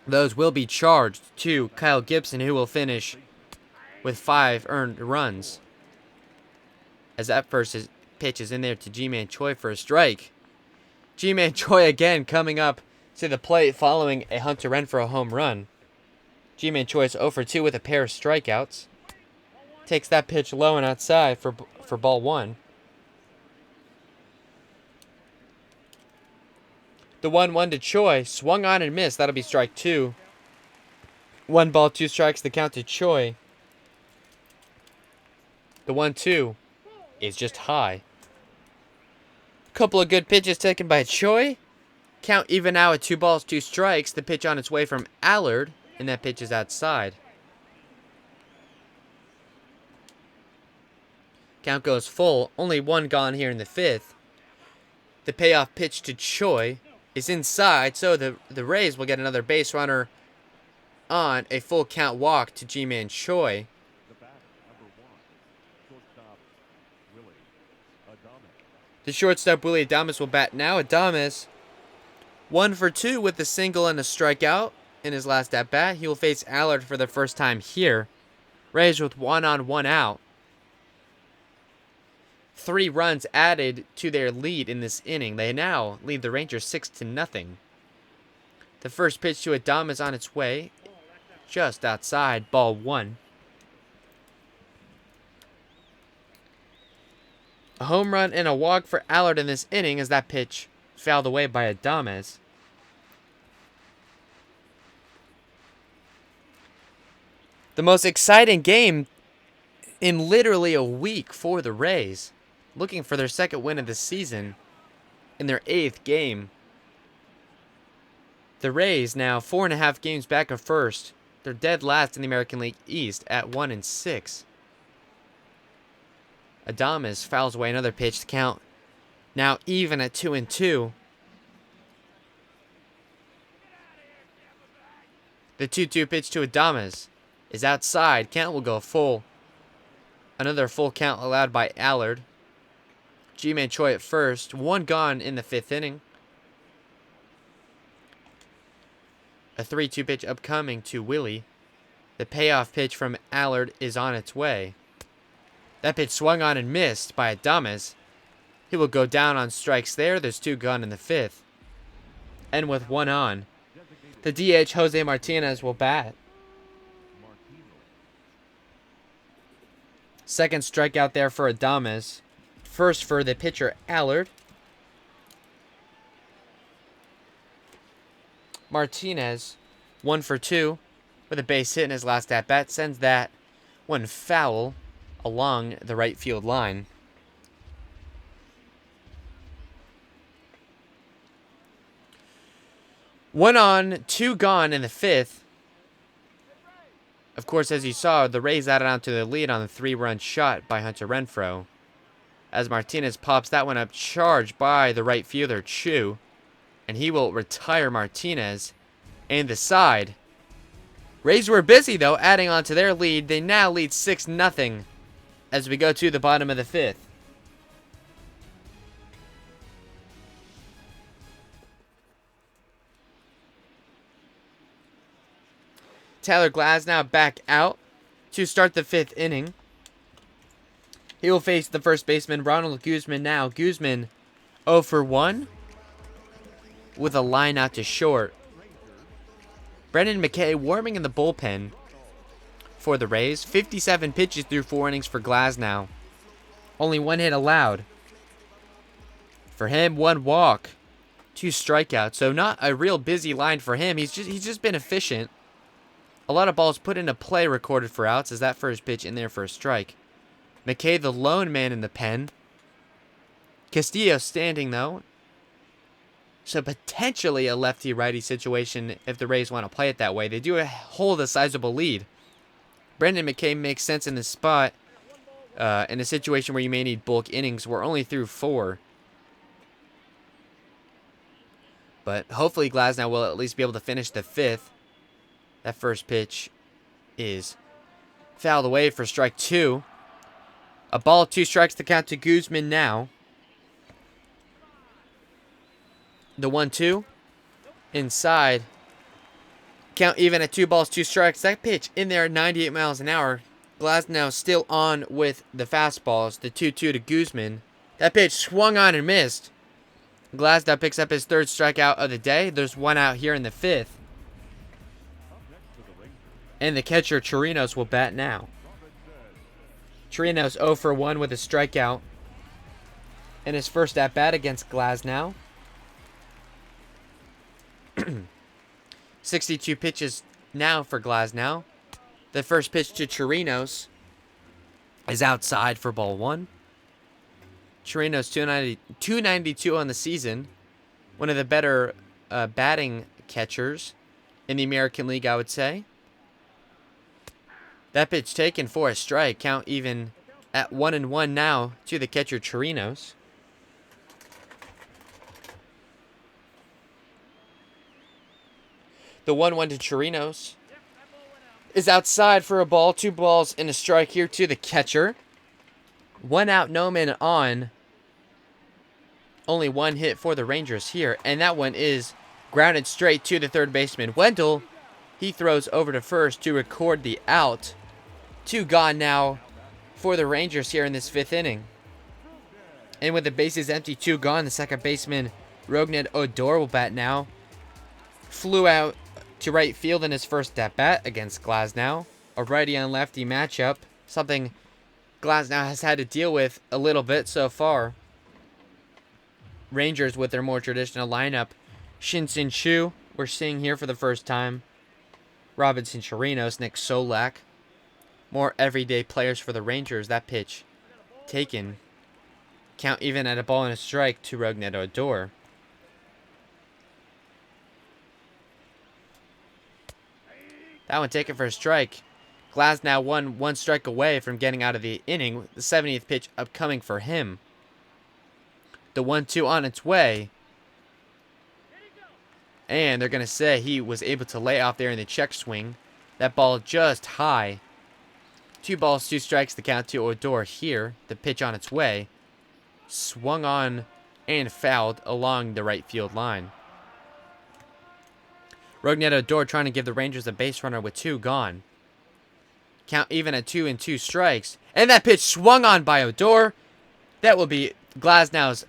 Those will be charged to Kyle Gibson, who will finish with 5 earned runs. As that first pitch is in there to Ji-Man Choi for a strike. Ji-Man Choi again coming up to the plate following a Hunter Renfroe home run. Ji-Man Choi is 0 for 2 with a pair of strikeouts. Takes that pitch low and outside for ball 1. The 1-1 to Choi, swung on and missed. That'll be strike 2. 1 ball, 2 strikes, the count to Choi. The 1-2 is just high. Couple of good pitches taken by Choi. Count even now at 2 balls, 2 strikes. The pitch on its way from Allard, and that pitch is outside. Count goes full. Only 1 gone here in the 5th. The payoff pitch to Choi is inside, so the Rays will get another base runner on a full count walk to Ji-Man Choi. The shortstop Willie Adames will bat now. Adames 1 for 2 with a single and a strikeout in his last at bat. He will face Allard for the first time here. Rays with 1 on, 1 out. 3 runs added to their lead in this inning. They now lead the Rangers 6-0. The first pitch to Adames on its way, just outside, ball 1. A home run and a walk for Allard in this inning as that pitch fouled away by Adames. The most exciting game in literally a week for the Rays, looking for their 2nd win of the season in their 8th game. The Rays now 4.5 games back of first. They're dead last in the American League East at 1-6. Adames fouls away another pitch to count. Now even at 2-2. The 2-2 pitch to Adames is outside. Count will go full. Another full count allowed by Allard. Ji-Man Choi at first. 1 gone in the 5th inning. A 3-2 pitch upcoming to Willie. The payoff pitch from Allard is on its way. That pitch swung on and missed by Adames. He will go down on strikes there. There's 2 gone in the 5th. And with 1 on, the DH Jose Martinez will bat. Second strikeout there for Adames. First for the pitcher Allard. Martinez, 1 for 2 with a base hit in his last at bat, sends that one foul along the right field line. One on, 2 gone in the 5th. Of course, as you saw, the Rays added on to the lead on the 3-run shot by Hunter Renfroe. As Martinez pops that one up, charged by the right fielder, Chu. And he will retire Martinez and the side. Rays were busy, though, adding on to their lead. They now lead 6-0 as we go to the bottom of the 5th. Tyler Glasnow back out to start the 5th inning. He will face the first baseman, Ronald Guzman now. Guzman 0 for 1 with a line out to short. Brendan McKay warming in the bullpen for the Rays. 57 pitches through 4 innings for Glasnow. Only 1 hit allowed. For him, 1 walk, 2 strikeouts. So not a real busy line for him. He's just been efficient. A lot of balls put into play recorded for outs as that first pitch in there for a strike. McKay the lone man in the pen. Castillo standing though. So potentially a lefty-righty situation if the Rays want to play it that way. They do hold a sizable lead. Brendan McKay makes sense in this spot. In a situation where you may need bulk innings. We're only through 4. But hopefully Glasnow will at least be able to finish the 5th. That first pitch is fouled away for strike 2. A ball, 2 strikes to count to Guzman now. The 1-2 inside. Count even at 2 balls, 2 strikes. That pitch in there at 98 miles an hour. Glasnow still on with the fastballs. The 2-2 to Guzman. That pitch swung on and missed. Glasnow picks up his 3rd strikeout of the day. There's 1 out here in the 5th. And the catcher, Chirinos, will bat now. Chirinos 0 for 1 with a strikeout in his first at-bat against Glasnow. 62 pitches now for Glasnow. The first pitch to Chirinos is outside for ball 1. Chirinos 292 on the season. One of the better batting catchers in the American League, I would say. That pitch taken for a strike. Count even at 1-1 now to the catcher Chirinos. The 1-1 to Chirinos is outside for a ball. 2 balls and a strike here to the catcher. 1 out, no man on. Only 1 hit for the Rangers here. And that one is grounded straight to the 3rd baseman. Wendell, he throws over to first to record the out. 2 gone now for the Rangers here in this 5th inning. And with the bases empty, 2 gone, the second baseman, Rougned Odor, will bat now. Flew out to right field in his first at-bat against Glasnow. A righty on lefty matchup. Something Glasnow has had to deal with a little bit so far. Rangers with their more traditional lineup. Shin-Sin Chu, we're seeing here for the first time. Robinson Chirinos, Nick Solak. More everyday players for the Rangers. That pitch taken. Count even at a ball and a strike to Rougned Odor. That one taken for a strike. Glasnow 1 strike away from getting out of the inning. The 70th pitch upcoming for him. The 1-2 on its way. And they're going to say he was able to lay off there in the check swing. That ball just high. 2 balls, 2 strikes to count to Odor here. The pitch on its way. Swung on and fouled along the right field line. Rougned Odor trying to give the Rangers a base runner with 2 gone. Count even at 2 and 2 strikes. And that pitch swung on by Odor. That will be Glasnow's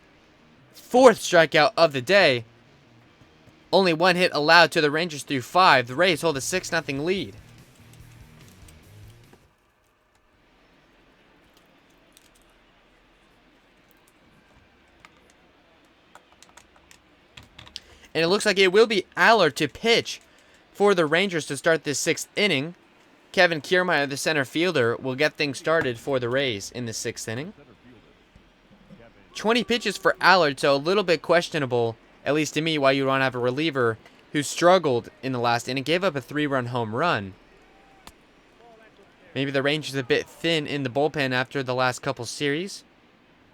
4th strikeout of the day. Only 1 hit allowed to the Rangers through 5. The Rays hold a 6-0 lead. And it looks like it will be Allard to pitch for the Rangers to start this 6th inning. Kevin Kiermaier, the center fielder, will get things started for the Rays in the 6th inning. 20 pitches for Allard, so a little bit questionable, at least to me, why you want to have a reliever who struggled in the last inning, gave up a 3-run home run. Maybe the Rangers a bit thin in the bullpen after the last couple series,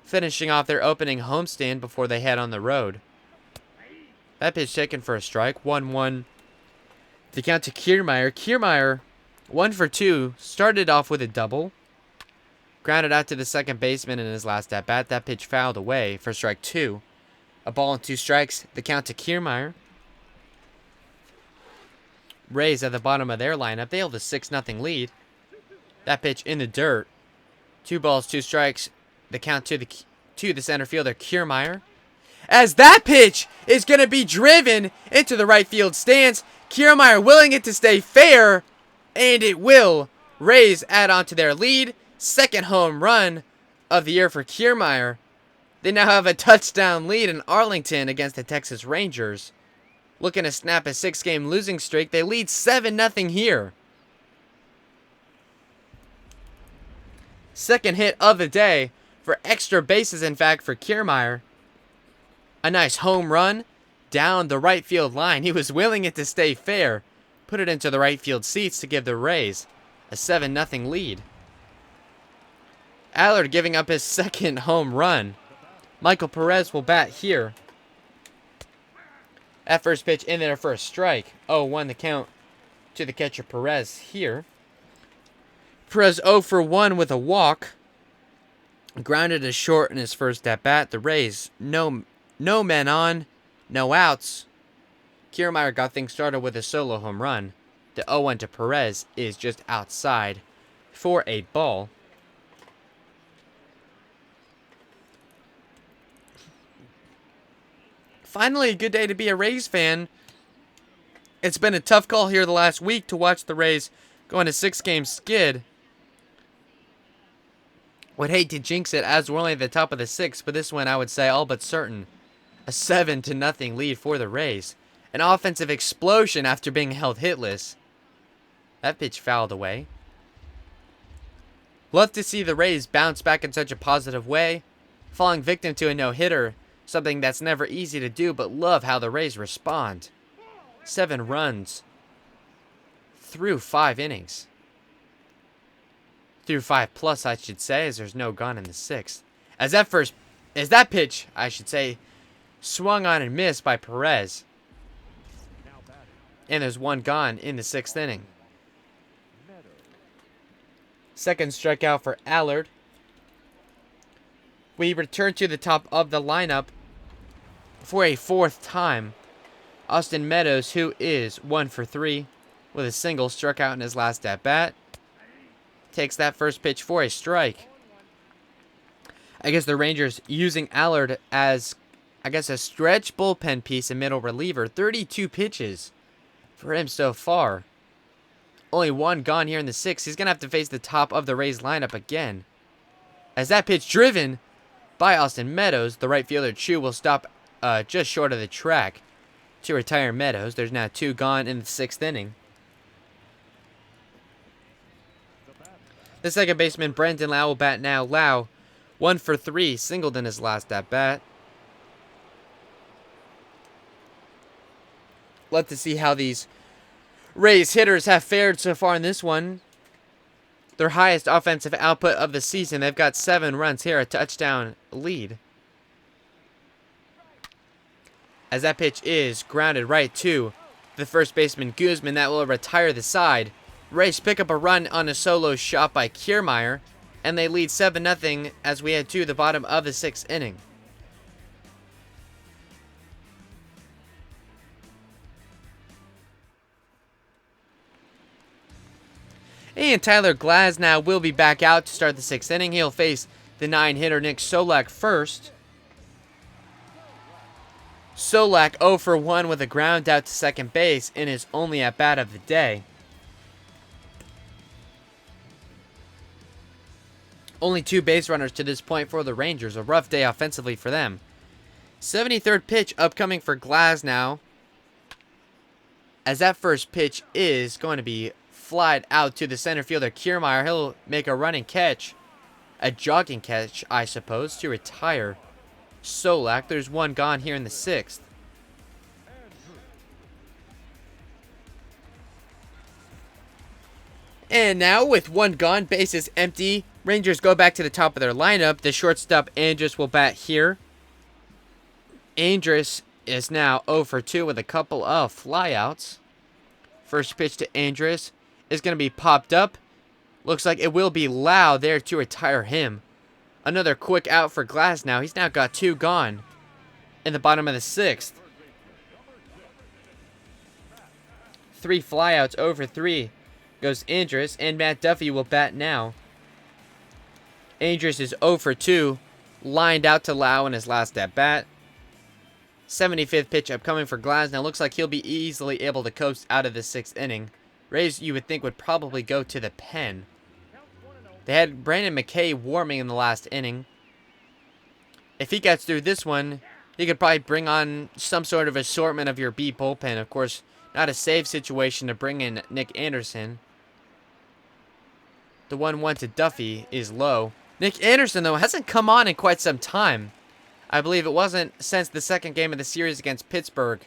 finishing off their opening homestand before they head on the road. That pitch taken for a strike. 1-1. The count to Kiermaier. Kiermaier, 1 for 2, started off with a double. Grounded out to the second baseman in his last at-bat. That pitch fouled away for strike 2. A ball and 2 strikes. The count to Kiermaier. Rays at the bottom of their lineup. They hold a 6-0 lead. That pitch in the dirt. 2 balls, 2 strikes. The count to the center fielder, Kiermaier. As that pitch is going to be driven into the right field stands. Kiermaier willing it to stay fair, and it will. Rays add on to their lead. 2nd home run of the year for Kiermaier. They now have a touchdown lead in Arlington against the Texas Rangers. Looking to snap a 6-game losing streak. They lead 7-0 here. 2nd hit of the day for extra bases, in fact, for Kiermaier. A nice home run down the right field line. He was willing it to stay fair. Put it into the right field seats to give the Rays a 7-0 lead. Allard giving up his 2nd home run. Michael Perez will bat here. That first pitch in there for a strike. 0-1 the count to the catcher Perez here. Perez 0 for 1 with a walk. Grounded to short in his first at-bat. The Rays, no men on, no outs. Kiermaier got things started with a solo home run. The 0-1 to Perez is just outside for a ball. Finally, a good day to be a Rays fan. It's been a tough call here the last week to watch the Rays go on a 6-game skid. Would hate to jinx it as we're only at the top of the 6th, but this one I would say all but certain. A 7-0 lead for the Rays. An offensive explosion after being held hitless. That pitch fouled away. Love to see the Rays bounce back in such a positive way. Falling victim to a no-hitter. Something that's never easy to do, but love how the Rays respond. 7 runs through 5 innings. Through 5 plus, I should say, as there's no gone in the 6th. As that pitch, I should say, swung on and missed by Perez. And there's 1 gone in the 6th inning. 2nd strikeout for Allard. We return to the top of the lineup for a 4th time. Austin Meadows, who is 1 for 3 with a single, struck out in his last at-bat. Takes that first pitch for a strike. I guess the Rangers using Allard as, a stretch bullpen piece and middle reliever. 32 pitches for him so far. Only 1 gone here in the 6th. He's going to have to face the top of the Rays lineup again. As that pitch driven by Austin Meadows, the right fielder Chu will stop just short of the track to retire Meadows. There's now 2 gone in the 6th inning. The second baseman, Brendan Lau, will bat now. Lau, 1 for 3, singled in his last at-bat. Love to see how these Rays hitters have fared so far in this one. Their highest offensive output of the season. They've got 7 runs here, a touchdown lead. As that pitch is grounded right to the first baseman, Guzman. That will retire the side. Rays pick up a run on a solo shot by Kiermaier, and they lead 7-0 as we head to the bottom of the 6th inning. And Tyler Glasnow will be back out to start the 6th inning. He'll face the 9-hitter Nick Solak first. Solak 0 for 1 with a ground out to second base in his only at-bat of the day. Only 2 base runners to this point for the Rangers. A rough day offensively for them. 73rd pitch upcoming for Glasnow, as that first pitch is going to be flied out to the center fielder Kiermaier. He'll make a running catch, a jogging catch, I suppose, to retire Solak. There's 1 gone here in the 6th. And now with 1 gone, bases empty, Rangers go back to the top of their lineup. The shortstop Andrus will bat here. Andrus is now 0 for 2 with a couple of flyouts. First pitch to Andrus is going to be popped up. Looks like it will be Lau there to retire him. Another quick out for Glasnow. He's now got 2 gone in the bottom of the 6th. 3 flyouts, 0 for 3 goes Andrus, and Matt Duffy will bat now. Andrus is 0 for 2, lined out to Lau in his last at bat. 75th pitch upcoming for Glasnow. Looks like he'll be easily able to coast out of the 6th inning. Rays, you would think, would probably go to the pen. They had Brandon McKay warming in the last inning. If he gets through this one, he could probably bring on some sort of assortment of your B bullpen. Of course, not a safe situation to bring in Nick Anderson. The 1-1 to Duffy is low. Nick Anderson, though, hasn't come on in quite some time. I believe it wasn't since the 2nd game of the series against Pittsburgh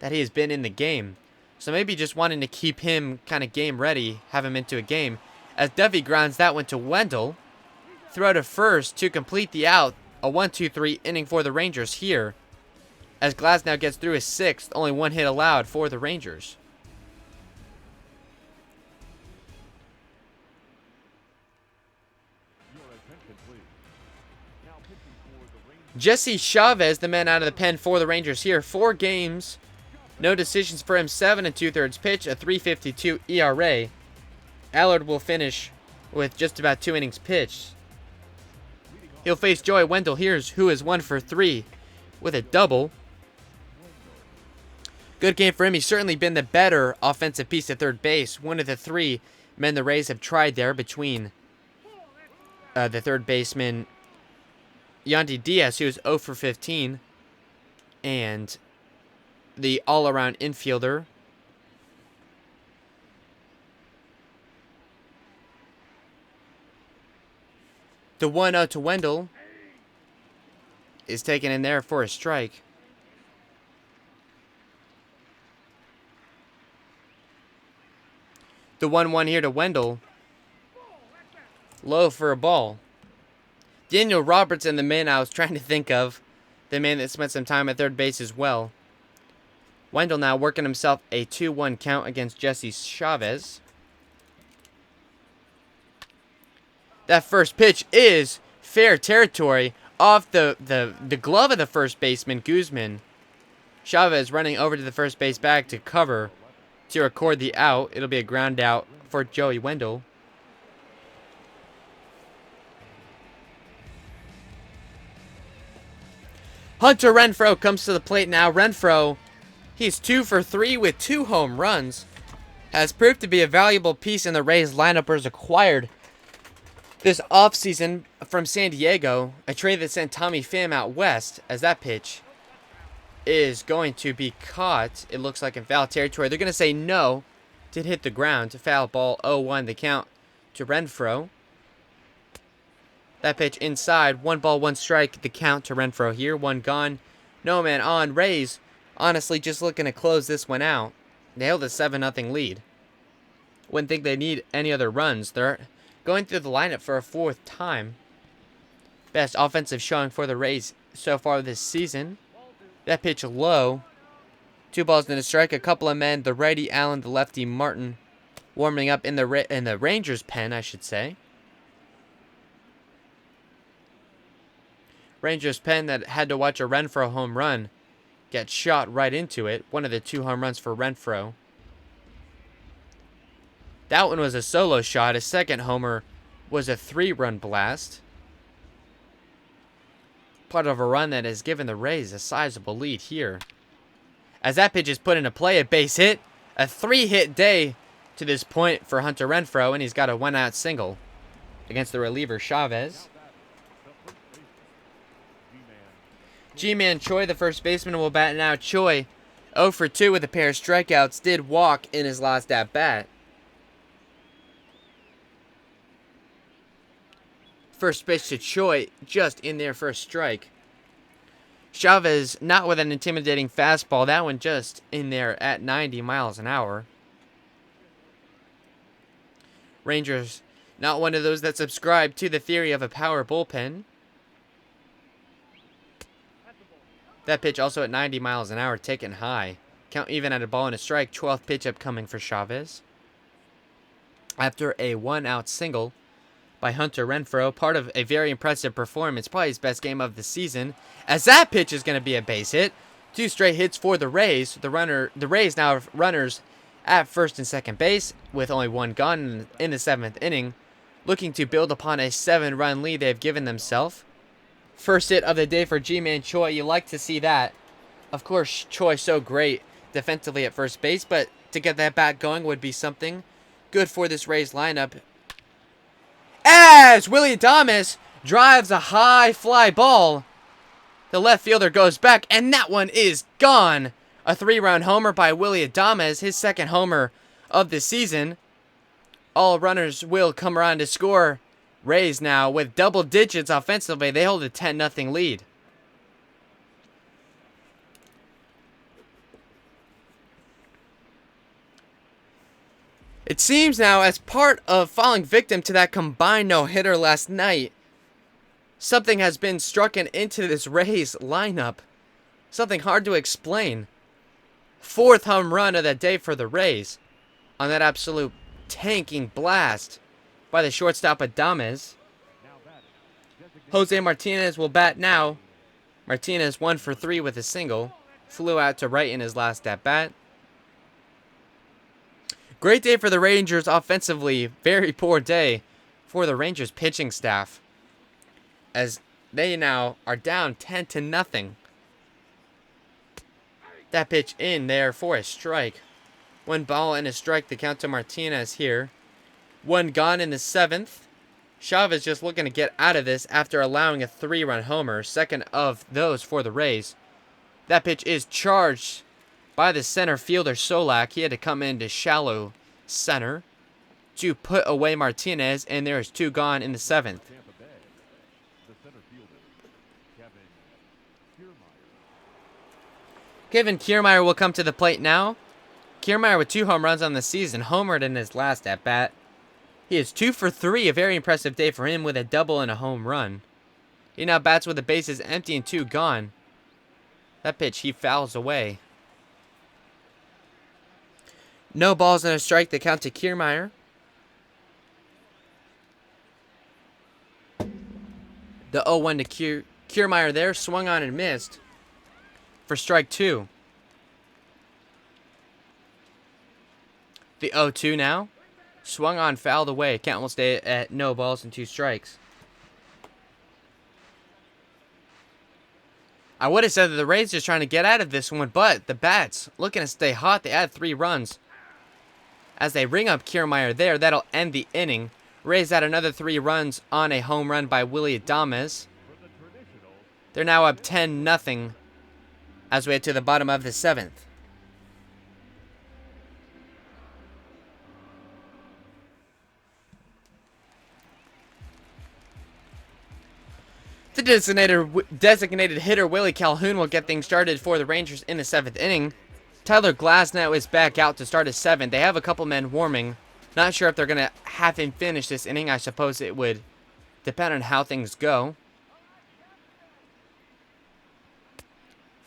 that he has been in the game. So maybe just wanting to keep him kind of game ready, have him into a game. As Duffy grounds that one to Wendell. Throw to first to complete the out. A 1-2-3 inning for the Rangers here. As Glasnow gets through his 6th, only 1 hit allowed for the Rangers. Jesse Chavez, the man out of the pen for the Rangers here. 4 games, no decisions for him. 7 2/3 pitch, a 3.52 ERA. Allard will finish with just about 2 innings pitched. He'll face Joey Wendell here, who is 1 for 3 with a double. Good game for him. He's certainly been the better offensive piece at third base. One of the 3 men the Rays have tried there between the third baseman Yandy Diaz, who is 0 for 15, and the all-around infielder the 1-0 to Wendell is taken in there for a strike. The 1-1 here to Wendell, low for a ball. Daniel Robertson, the man I was trying to think of, the man that spent some time at third base as well. Wendell now working himself a 2-1 count against Jesse Chavez. That first pitch is fair territory off the glove of the first baseman, Guzman. Chavez running over to the first base bag to cover to record the out. It'll be a ground out for Joey Wendell. Hunter Renfroe comes to the plate now. Renfroe, he's 2 for 3 with 2 home runs. Has proved to be a valuable piece in the Rays lineup acquired this offseason from San Diego. A trade that sent Tommy Pham out west, as that pitch is going to be caught. It looks like in foul territory. They're going to say no. Did hit the ground. Foul ball, 0-1 the count to Renfroe. That pitch inside. 1 ball, 1 strike. The count to Renfroe here. 1 gone. No man on. Rays, honestly, just looking to close this one out. They held a 7-0 lead. Wouldn't think they need any other runs. They're going through the lineup for a 4th time. Best offensive showing for the Rays so far this season. That pitch low. 2 balls and a strike. A couple of men. The righty Allen, the lefty Martin, warming up in the Rangers' pen, I should say. Rangers' pen that had to watch a Renfroe home run get shot right into it. One of the 2 home runs for Renfroe. That one was a solo shot. His second homer was a 3-run blast. Part of a run that has given the Rays a sizable lead here. As that pitch is put into play, a base hit. A 3-hit day to this point for Hunter Renfroe, and he's got a 1-out single against the reliever Chavez. G-Man Choi, the first baseman, will bat now. Choi, 0 for 2 with a pair of strikeouts, did walk in his last at-bat. First pitch to Choi, just in there for a strike. Chavez, not with an intimidating fastball. That one just in there at 90 miles an hour. Rangers, not one of those that subscribe to the theory of a power bullpen. That pitch also at 90 miles an hour, taken high. Count even at a ball and a strike. 12th pitch upcoming for Chavez. After a 1-out single by Hunter Renfroe, part of a very impressive performance, probably his best game of the season, as that pitch is going to be a base hit. 2 straight hits for the Rays. The Rays now have runners at first and second base with only 1 gone in the 7th inning, looking to build upon a 7-run lead they've given themselves. First hit of the day for G-Man Choi. You like to see that. Of course, Choi so great defensively at first base, but to get that bat going would be something good for this Rays lineup. As Willy Adames drives a high fly ball, the left fielder goes back, and that one is gone. A 3-run homer by Willy Adames, his second homer of the season. All runners will come around to score. Rays now with double digits offensively. They hold a 10-0 lead. It seems now, as part of falling victim to that combined no-hitter last night, something has been struck into this Rays lineup. Something hard to explain. 4th home run of that day for the Rays on that absolute tanking blast by the shortstop Adames. Jose Martinez will bat now. Martinez 1 for 3 with a single. Flew out to right in his last at-bat. Great day for the Rangers offensively. Very poor day for the Rangers pitching staff, as they now are down 10-0. That pitch in there for a strike. 1 ball and a strike, the count to Martinez here. 1 gone in the 7th. Chavez just looking to get out of this after allowing a 3-run homer. Second of those for the Rays. That pitch is charged by the center fielder Solak. He had to come into shallow center to put away Martinez, and there's 2 gone in the 7th. Kevin Kiermaier will come to the plate now. Kiermaier with 2 home runs on the season, homered in his last at-bat. He is 2 for 3, a very impressive day for him with a double and a home run. He now bats with the bases empty and 2 gone. That pitch he fouls away. No balls and a strike, the count to Kiermaier. The 0-1 to Kiermaier there, swung on and missed for strike 2. The 0-2 now. Swung on, fouled away. Count will stay at no balls and 2 strikes. I would have said that the Rays just trying to get out of this one, but the Bats looking to stay hot. They add 3 runs. As they ring up Kiermaier there, that'll end the inning. Rays add another 3 runs on a home run by Willy Adames. They're now up 10-0 as we head to the bottom of the 7th. The designated hitter Willie Calhoun will get things started for the Rangers in the 7th inning. Tyler Glasnow is back out to start his 7th. They have a couple men warming. Not sure if they're going to have him finish this inning. I suppose it would depend on how things go.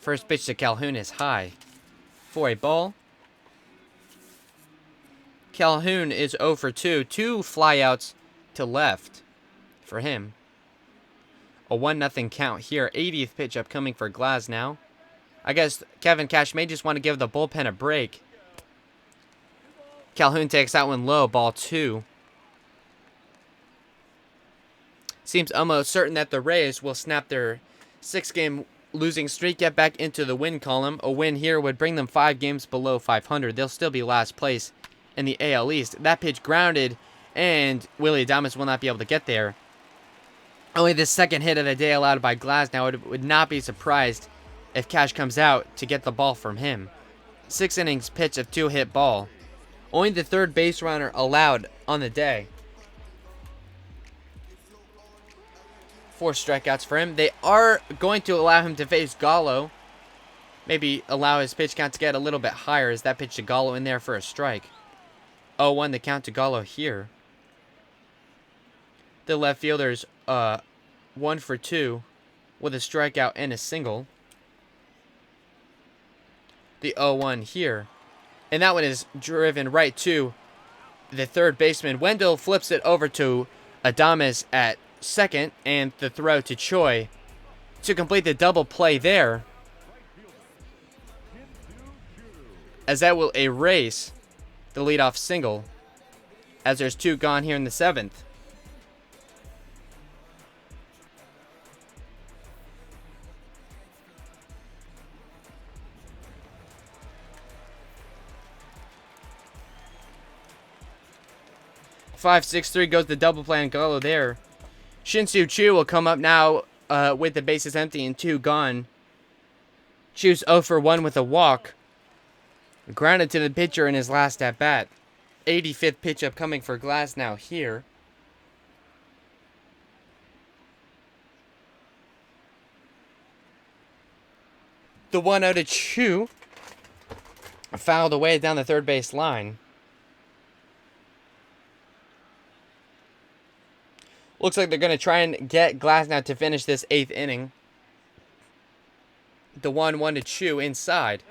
First pitch to Calhoun is high for a ball. Calhoun is 0 for 2. 2 flyouts to left for him. A 1-0 count here. 80th pitch upcoming for Glasnow. I guess Kevin Cash may just want to give the bullpen a break. Calhoun takes that one low, ball 2. Seems almost certain that the Rays will snap their 6-game losing streak, get back into the win column. A win here would bring them 5 games below 500. They'll still be last place in the AL East. That pitch grounded, and Willy Adames will not be able to get there. Only the second hit of the day allowed by Glasnow. Would not be surprised if Cash comes out to get the ball from him. 6 innings pitch of 2-hit ball. Only the third base runner allowed on the day. 4 strikeouts for him. They are going to allow him to face Gallo. Maybe allow his pitch count to get a little bit higher as that pitch to Gallo in there for a strike. 0-1 the count to Gallo here. The left fielder's 1 for 2 with a strikeout and a single. The 0-1 here. And that one is driven right to the third baseman. Wendell flips it over to Adames at second, and the throw to Choi to complete the double play there, as that will erase the leadoff single, as there's 2 gone here in the 7th. Five, 6-3 goes the double play on Gallo there. Shin-Soo Choo will come up now with the bases empty and 2 gone. Choo's 0 for 1 with a walk. Grounded to the pitcher in his last at-bat. 85th pitch up coming for Glasnow here. The 1-0 to Choo. Fouled away down the third base line. Looks like they're going to try and get Glasnow to finish this 8th inning. The 1-1 to Choo inside.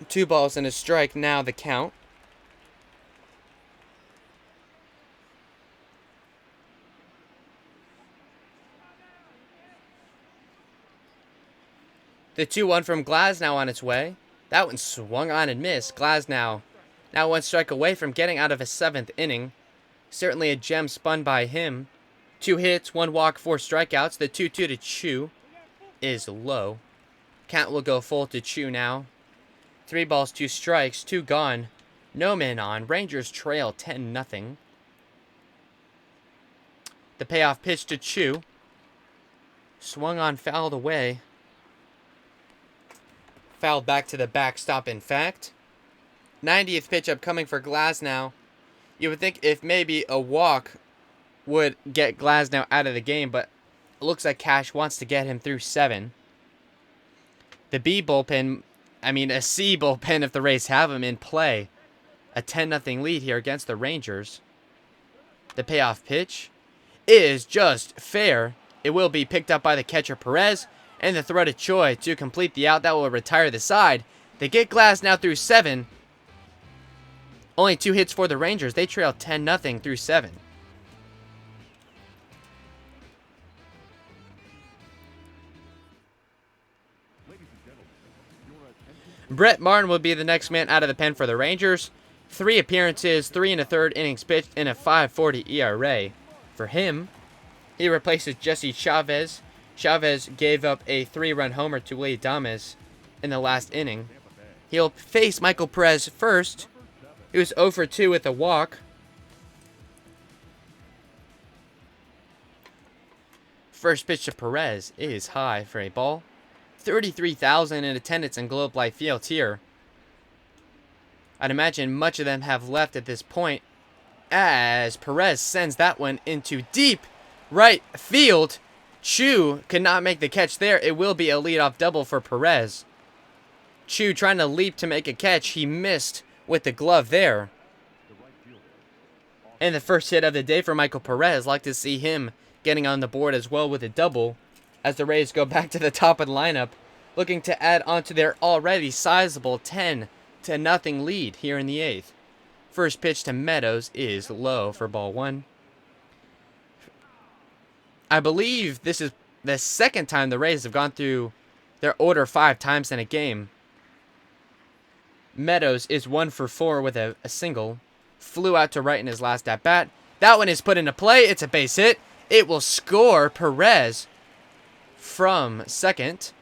2 balls and a strike now the count. The 2-1 from Glasnow on its way. That one swung on and missed. Glasnow now 1 strike away from getting out of his 7th inning. Certainly a gem spun by him. 2 hits, 1 walk, 4 strikeouts. The 2-2 to Choo is low. Count will go full to Choo now. 3 balls, 2 strikes, 2 gone. No man on. Rangers trail 10-0. The payoff pitch to Choo. Swung on, fouled away. Fouled back to the backstop, in fact. 90th pitch up coming for Glasnow. You would think if maybe a walk would get Glasnow out of the game, but it looks like Cash wants to get him through 7. The B bullpen, a C bullpen if the Rays have him in play. A 10-0 lead here against the Rangers. The payoff pitch is just fair. It will be picked up by the catcher Perez, and the throw to Choi to complete the out. That will retire the side. They get Glasnow through 7. Only 2 hits for the Rangers. They trail 10-0 through 7. Brett Martin will be the next man out of the pen for the Rangers. 3 appearances, 3 1/3 innings pitched, and a 5.40 ERA. For him, he replaces Jesse Chavez. Chavez gave up a 3-run homer to Willy Adames in the last inning. He'll face Michael Perez first. He was 0 for 2 with a walk. First pitch to Perez is high for a ball. 33,000 in attendance in Globe Life Field here. I'd imagine much of them have left at this point, as Perez sends that one into deep right field. Choo could not make the catch there. It will be a leadoff double for Perez. Choo trying to leap to make a catch. He missed with the glove there. And the first hit of the day for Michael Perez. Like to see him getting on the board as well with a double, as the Rays go back to the top of the lineup, looking to add on to their already sizable 10-0 lead here in the 8th. First pitch to Meadows is low for ball 1. I believe this is the second time the Rays have gone through their order 5 times in a game. Meadows is 1 for 4 with a single. Flew out to right in his last at bat. That one is put into play. It's a base hit. It will score Perez from second.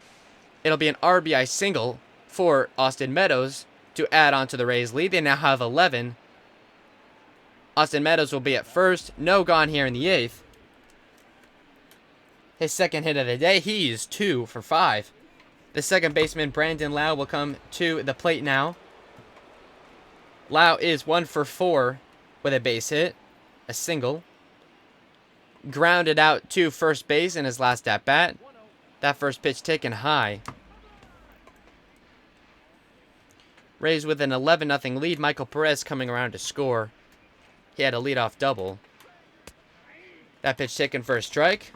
It'll be an RBI single for Austin Meadows to add on to the Rays' lead. They now have 11. Austin Meadows will be at first. No gone here in the 8th. His second hit of the day. He's 2 for 5. The second baseman, Brandon Lau, will come to the plate now. Lau is 1 for 4 with a base hit, a single. Grounded out to first base in his last at-bat. That first pitch taken high. Rays with an 11-0 lead. Michael Perez coming around to score. He had a leadoff double. That pitch taken for a strike.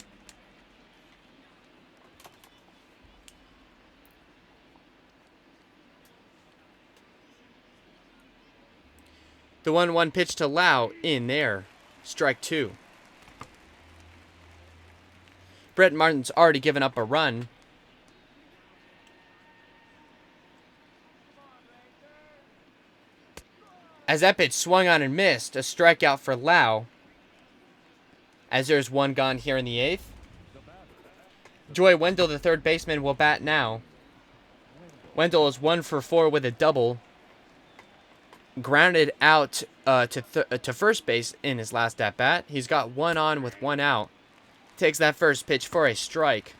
The 1-1 pitch to Lau in there. Strike 2. Brett Martin's already given up a run. As that pitch swung on and missed, a strikeout for Lau. As there's one gone here in the 8th. Joy Wendell, the third baseman, will bat now. Wendell is 1 for 4 with a double. Grounded out to first base in his last at-bat. He's got 1 on with 1 out. Takes that first pitch for a strike.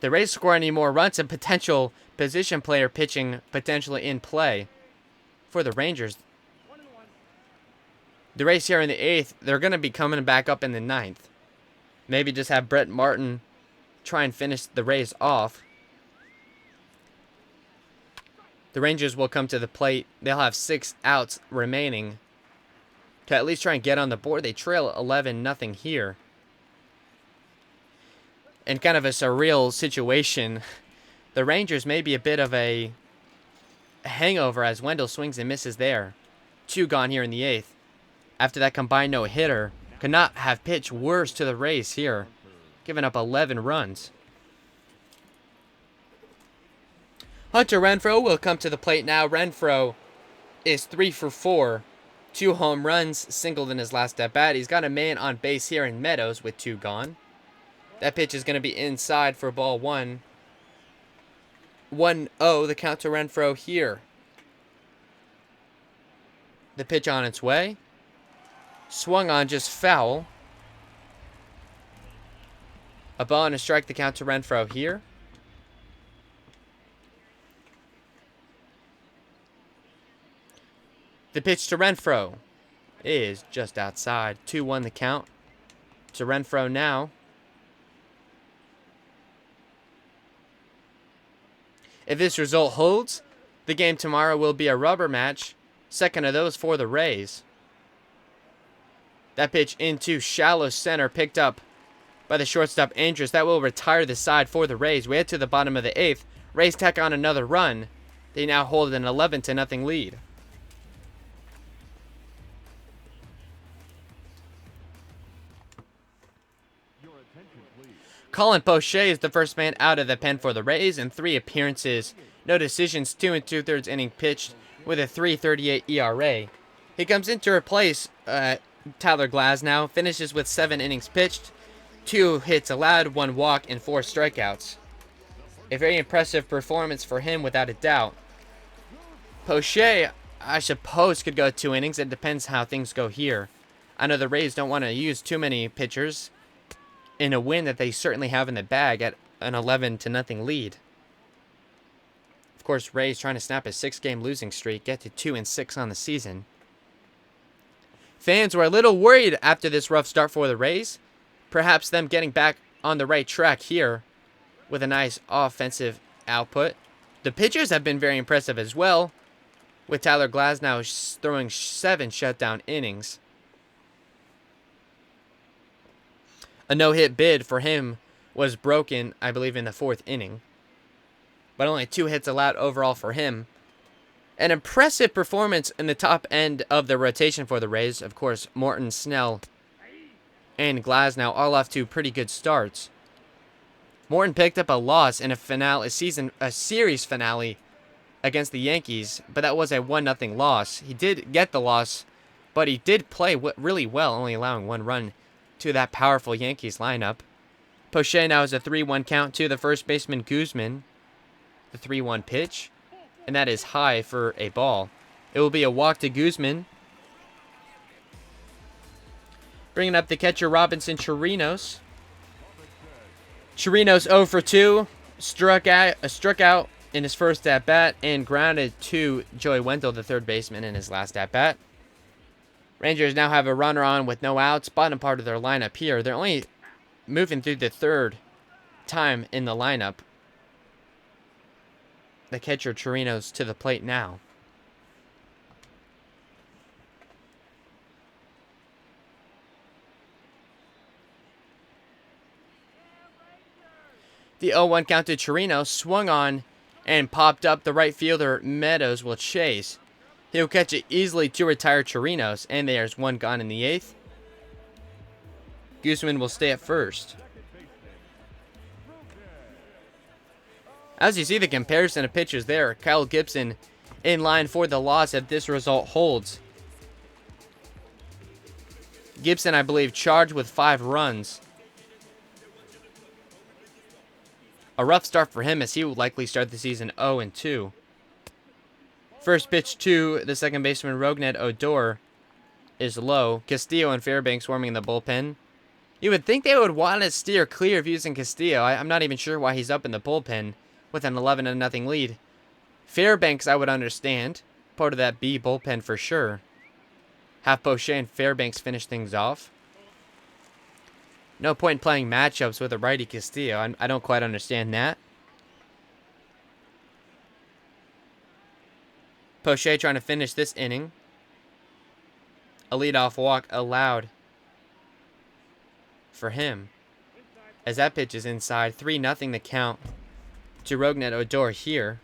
The Rays score any more runs and potential position player pitching potentially in play for the Rangers. The Rays here in the 8th, they're going to be coming back up in the 9th. Maybe just have Brett Martin try and finish the Rays off. The Rangers will come to the plate. They'll have 6 outs remaining to at least try and get on the board. They trail 11-0 here. In kind of a surreal situation, the Rangers may be a bit of a hangover as Wendell swings and misses there. 2 gone here in the 8th. After that combined no-hitter, could not have pitched worse to the Rays here, giving up 11 runs. Hunter Renfroe will come to the plate now. Renfroe is 3 for 4. 2 home runs, singled in his last at-bat. He's got a man on base here in Meadows with 2 gone. That pitch is going to be inside for ball 1. 1-0, the count to Renfroe here. The pitch on its way. Swung on, just foul. A ball and a strike, the count to Renfroe here. The pitch to Renfroe is just outside. 2-1 the count to Renfroe now. If this result holds, the game tomorrow will be a rubber match. Second of those for the Rays. That pitch into shallow center, picked up by the shortstop Andrus. That will retire the side for the Rays. We head to the bottom of the 8th. Rays tack on another run. They now hold an 11-0 lead. Colin Poche is the first man out of the pen for the Rays in 3 appearances. No decisions, 2 2/3 inning pitched with a 3.38 ERA. He comes in to replace Tyler Glasnow, finishes with 7 innings pitched, 2 hits allowed, 1 walk, and 4 strikeouts. A very impressive performance for him without a doubt. Poche, I suppose, could go 2 innings. It depends how things go here. I know the Rays don't want to use too many pitchers in a win that they certainly have in the bag at an 11-0 lead. Of course, Rays trying to snap a 6-game losing streak, get to 2-6 on the season. Fans were a little worried after this rough start for the Rays. Perhaps them getting back on the right track here with a nice offensive output. The pitchers have been very impressive as well, with Tyler Glasnow throwing 7 shutdown innings. A no-hit bid for him was broken, I believe, in the 4th inning. But only 2 hits allowed overall for him. An impressive performance in the top end of the rotation for the Rays. Of course, Morton, Snell, and Glasnow all off to pretty good starts. Morton picked up a loss in a series finale against the Yankees, but that was a 1-0 loss. He did get the loss, but he did play really well, only allowing 1 run to that powerful Yankees lineup. Poche now has a 3-1 count to the first baseman Guzman. The 3-1 pitch, and that is high for a ball. It will be a walk to Guzman. Bringing up the catcher Robinson Chirinos. Chirinos 0 for 2, struck out in his first at-bat and grounded to Joey Wendell, the third baseman, in his last at-bat. Rangers now have a runner on with no outs, bottom part of their lineup here. They're only moving through the third time in the lineup. The catcher Chirinos to the plate now. The 0-1 count to Chirinos, swung on and popped up. The right fielder Meadows will chase. He'll catch it easily to retire Chirinos, and there's 1 gone in the 8th. Guzman will stay at first. As you see the comparison of pitchers there, Kyle Gibson in line for the loss if this result holds. Gibson, I believe, charged with 5 runs. A rough start for him as he will likely start the season 0-2. First pitch to the second baseman Rougned Odor is low. Castillo and Fairbanks warming in the bullpen. You would think they would want to steer clear of using Castillo. I'm not even sure why he's up in the bullpen with an 11-0 lead. Fairbanks I would understand. Part of that B bullpen for sure. Have Poche and Fairbanks finish things off. No point playing matchups with a righty Castillo. I don't quite understand that. Poche trying to finish this inning. A leadoff walk allowed for him. As that pitch is inside. 3-0 the count to Rougned Odor here.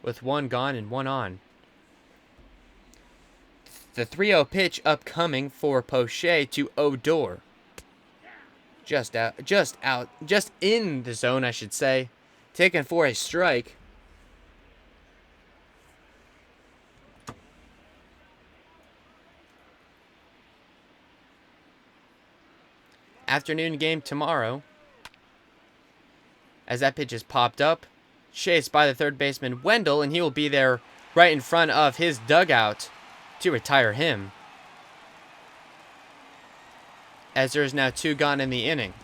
With 1 gone and 1 on. The 3-0 pitch upcoming for Poche to Odor. Just in the zone, I should say. Taken for a strike. Afternoon game tomorrow. As that pitch is popped up. Chased by the third baseman Wendell, and he will be there right in front of his dugout to retire him. As there is now 2 gone in the inning.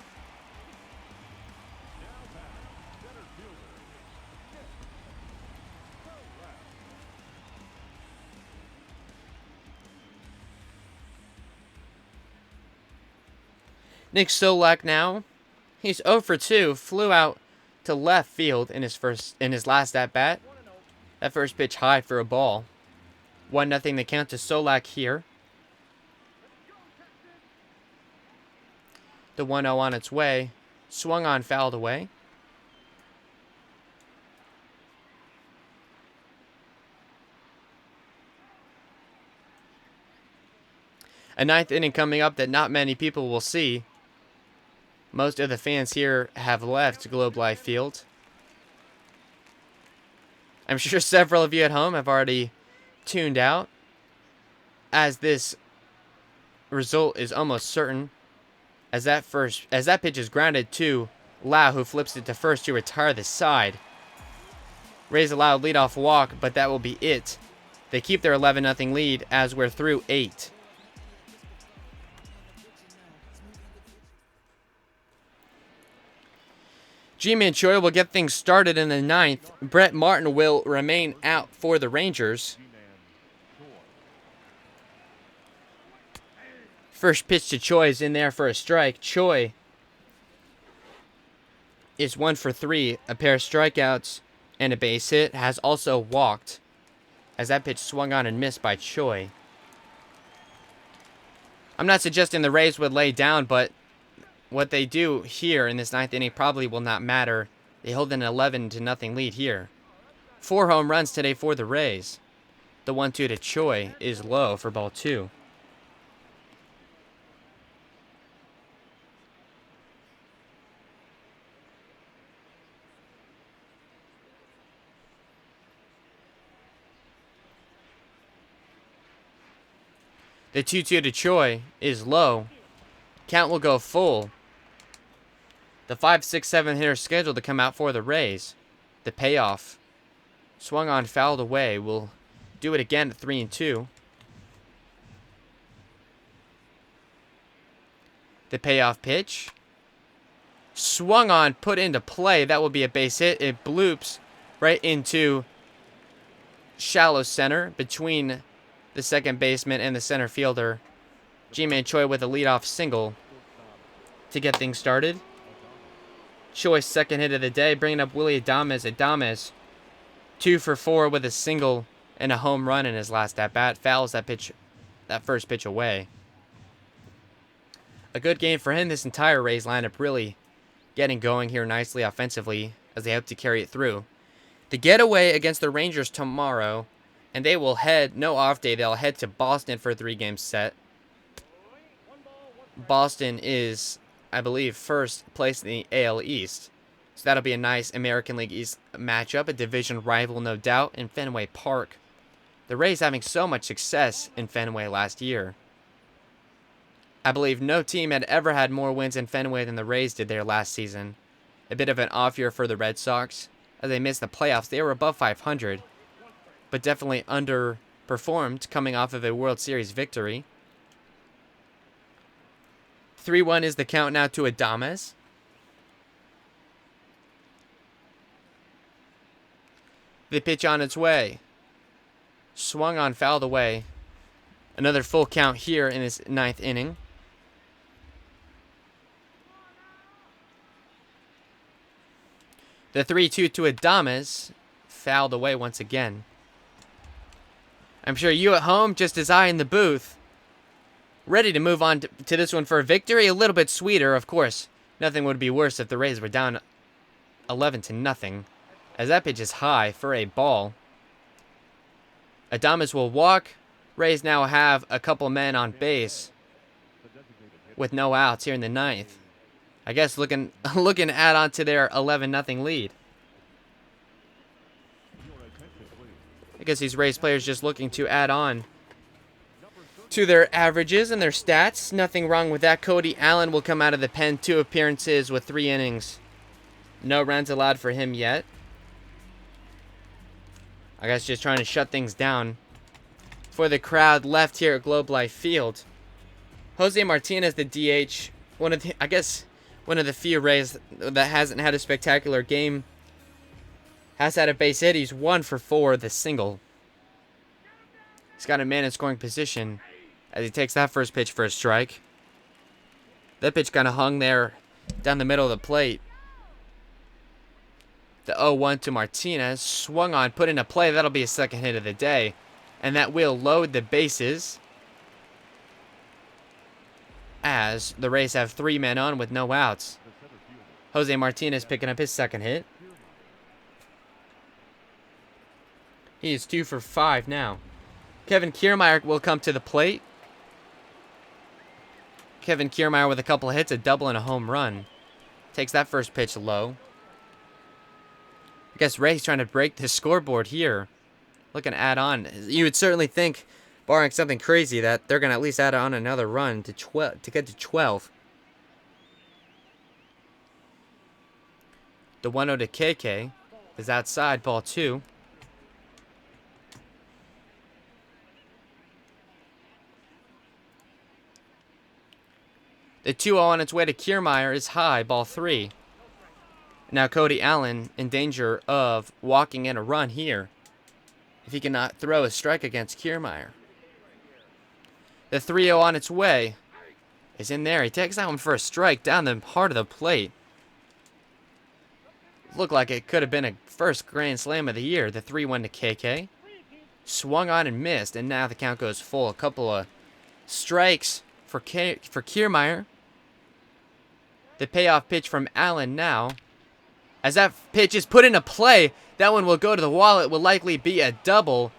Nick Solak now. He's 0 for 2. Flew out to left field in his last at bat. That first pitch high for a ball. 1-0 the count to Solak here. The 1-0 on its way. Swung on, fouled away. A 9th inning coming up that not many people will see. Most of the fans here have left Globe Life Field. I'm sure several of you at home have already tuned out, as this result is almost certain. As that pitch is grounded to Lau, who flips it to first to retire the side. Rays a loud leadoff walk, but that will be it. They keep their 11-0 lead as we're through 8. G-Man Choi will get things started in the 9th. Brett Martin will remain out for the Rangers. First pitch to Choi is in there for a strike. Choi is 1 for 3. A pair of strikeouts and a base hit. Has also walked as that pitch swung on and missed by Choi. I'm not suggesting the Rays would lay down, but what they do here in this 9th inning probably will not matter. They hold an 11-0 lead here. 4 home runs today for the Rays. The 1-2 to Choi is low for ball 2. The 2-2 to Choi is low. Count will go full. The 5, 6, 7 hitter scheduled to come out for the Rays. The payoff. Swung on, fouled away. We'll do it again at 3-2. The payoff pitch. Swung on, put into play. That will be a base hit. It bloops right into shallow center between the second baseman and the center fielder. Ji-Man Choi with a leadoff single to get things started. Choi's second hit of the day, bringing up Willie Adames. Adames, 2 for 4 with a single and a home run in his last at-bat. Fouls that first pitch away. A good game for him. This entire Rays lineup really getting going here nicely offensively as they hope to carry it through. The getaway against the Rangers tomorrow, and they will head, no off day, they'll head to Boston for a 3-game set. Boston is, I believe, first place in the AL East. So that'll be a nice American League East matchup, a division rival, no doubt, in Fenway Park. The Rays having so much success in Fenway last year. I believe no team had ever had more wins in Fenway than the Rays did there last season. A bit of an off year for the Red Sox. As they missed the playoffs, they were above 500, but definitely underperformed coming off of a World Series victory. 3-1 is the count now to Adames. The pitch on its way. Swung on, fouled away. Another full count here in this 9th inning. The 3-2 to Adames, fouled away once again. I'm sure you at home, just as I in the booth, ready to move on to this one for a victory. A little bit sweeter, of course. Nothing would be worse if the Rays were down 11-0, as that pitch is high for a ball. Adames will walk. Rays now have a couple men on base with no outs here in the 9th. I guess looking to add on to their 11-0 lead. I guess these Rays players just looking to add on to their averages and their stats. Nothing wrong with that. Cody Allen will come out of the pen. 2 appearances with 3 innings. No runs allowed for him yet. I guess just trying to shut things down for the crowd left here at Globe Life Field. Jose Martinez, the DH, one of the few Rays that hasn't had a spectacular game. Has had a base hit. He's 1 for 4 with a single. He's got a man in scoring position as he takes that first pitch for a strike. That pitch kind of hung there down the middle of the plate. The 0-1 to Martinez. Swung on, put into play. That'll be a second hit of the day. And that will load the bases as the Rays have 3 men on with no outs. Jose Martinez picking up his second hit. He is 2 for 5 now. Kevin Kiermaier will come to the plate. Kevin Kiermaier with a couple of hits, a double and a home run. Takes that first pitch low. I guess Ray's trying to break the scoreboard here. Looking to add on. You would certainly think, barring something crazy, that they're going to at least add on another run to get to 12. The 1-0 to KK is outside, ball 2. The 2-0 on its way to Kiermaier is high, ball 3. Now Cody Allen in danger of walking in a run here if he cannot throw a strike against Kiermaier. The 3-0 on its way is in there. He takes that one for a strike down the heart of the plate. Looked like it could have been a first grand slam of the year. The 3-1 to KK. Swung on and missed, and now the count goes full. A couple of strikes for Kiermaier. The payoff pitch from Allen now. As that pitch is put into play, that one will go to the wall. It will likely be a double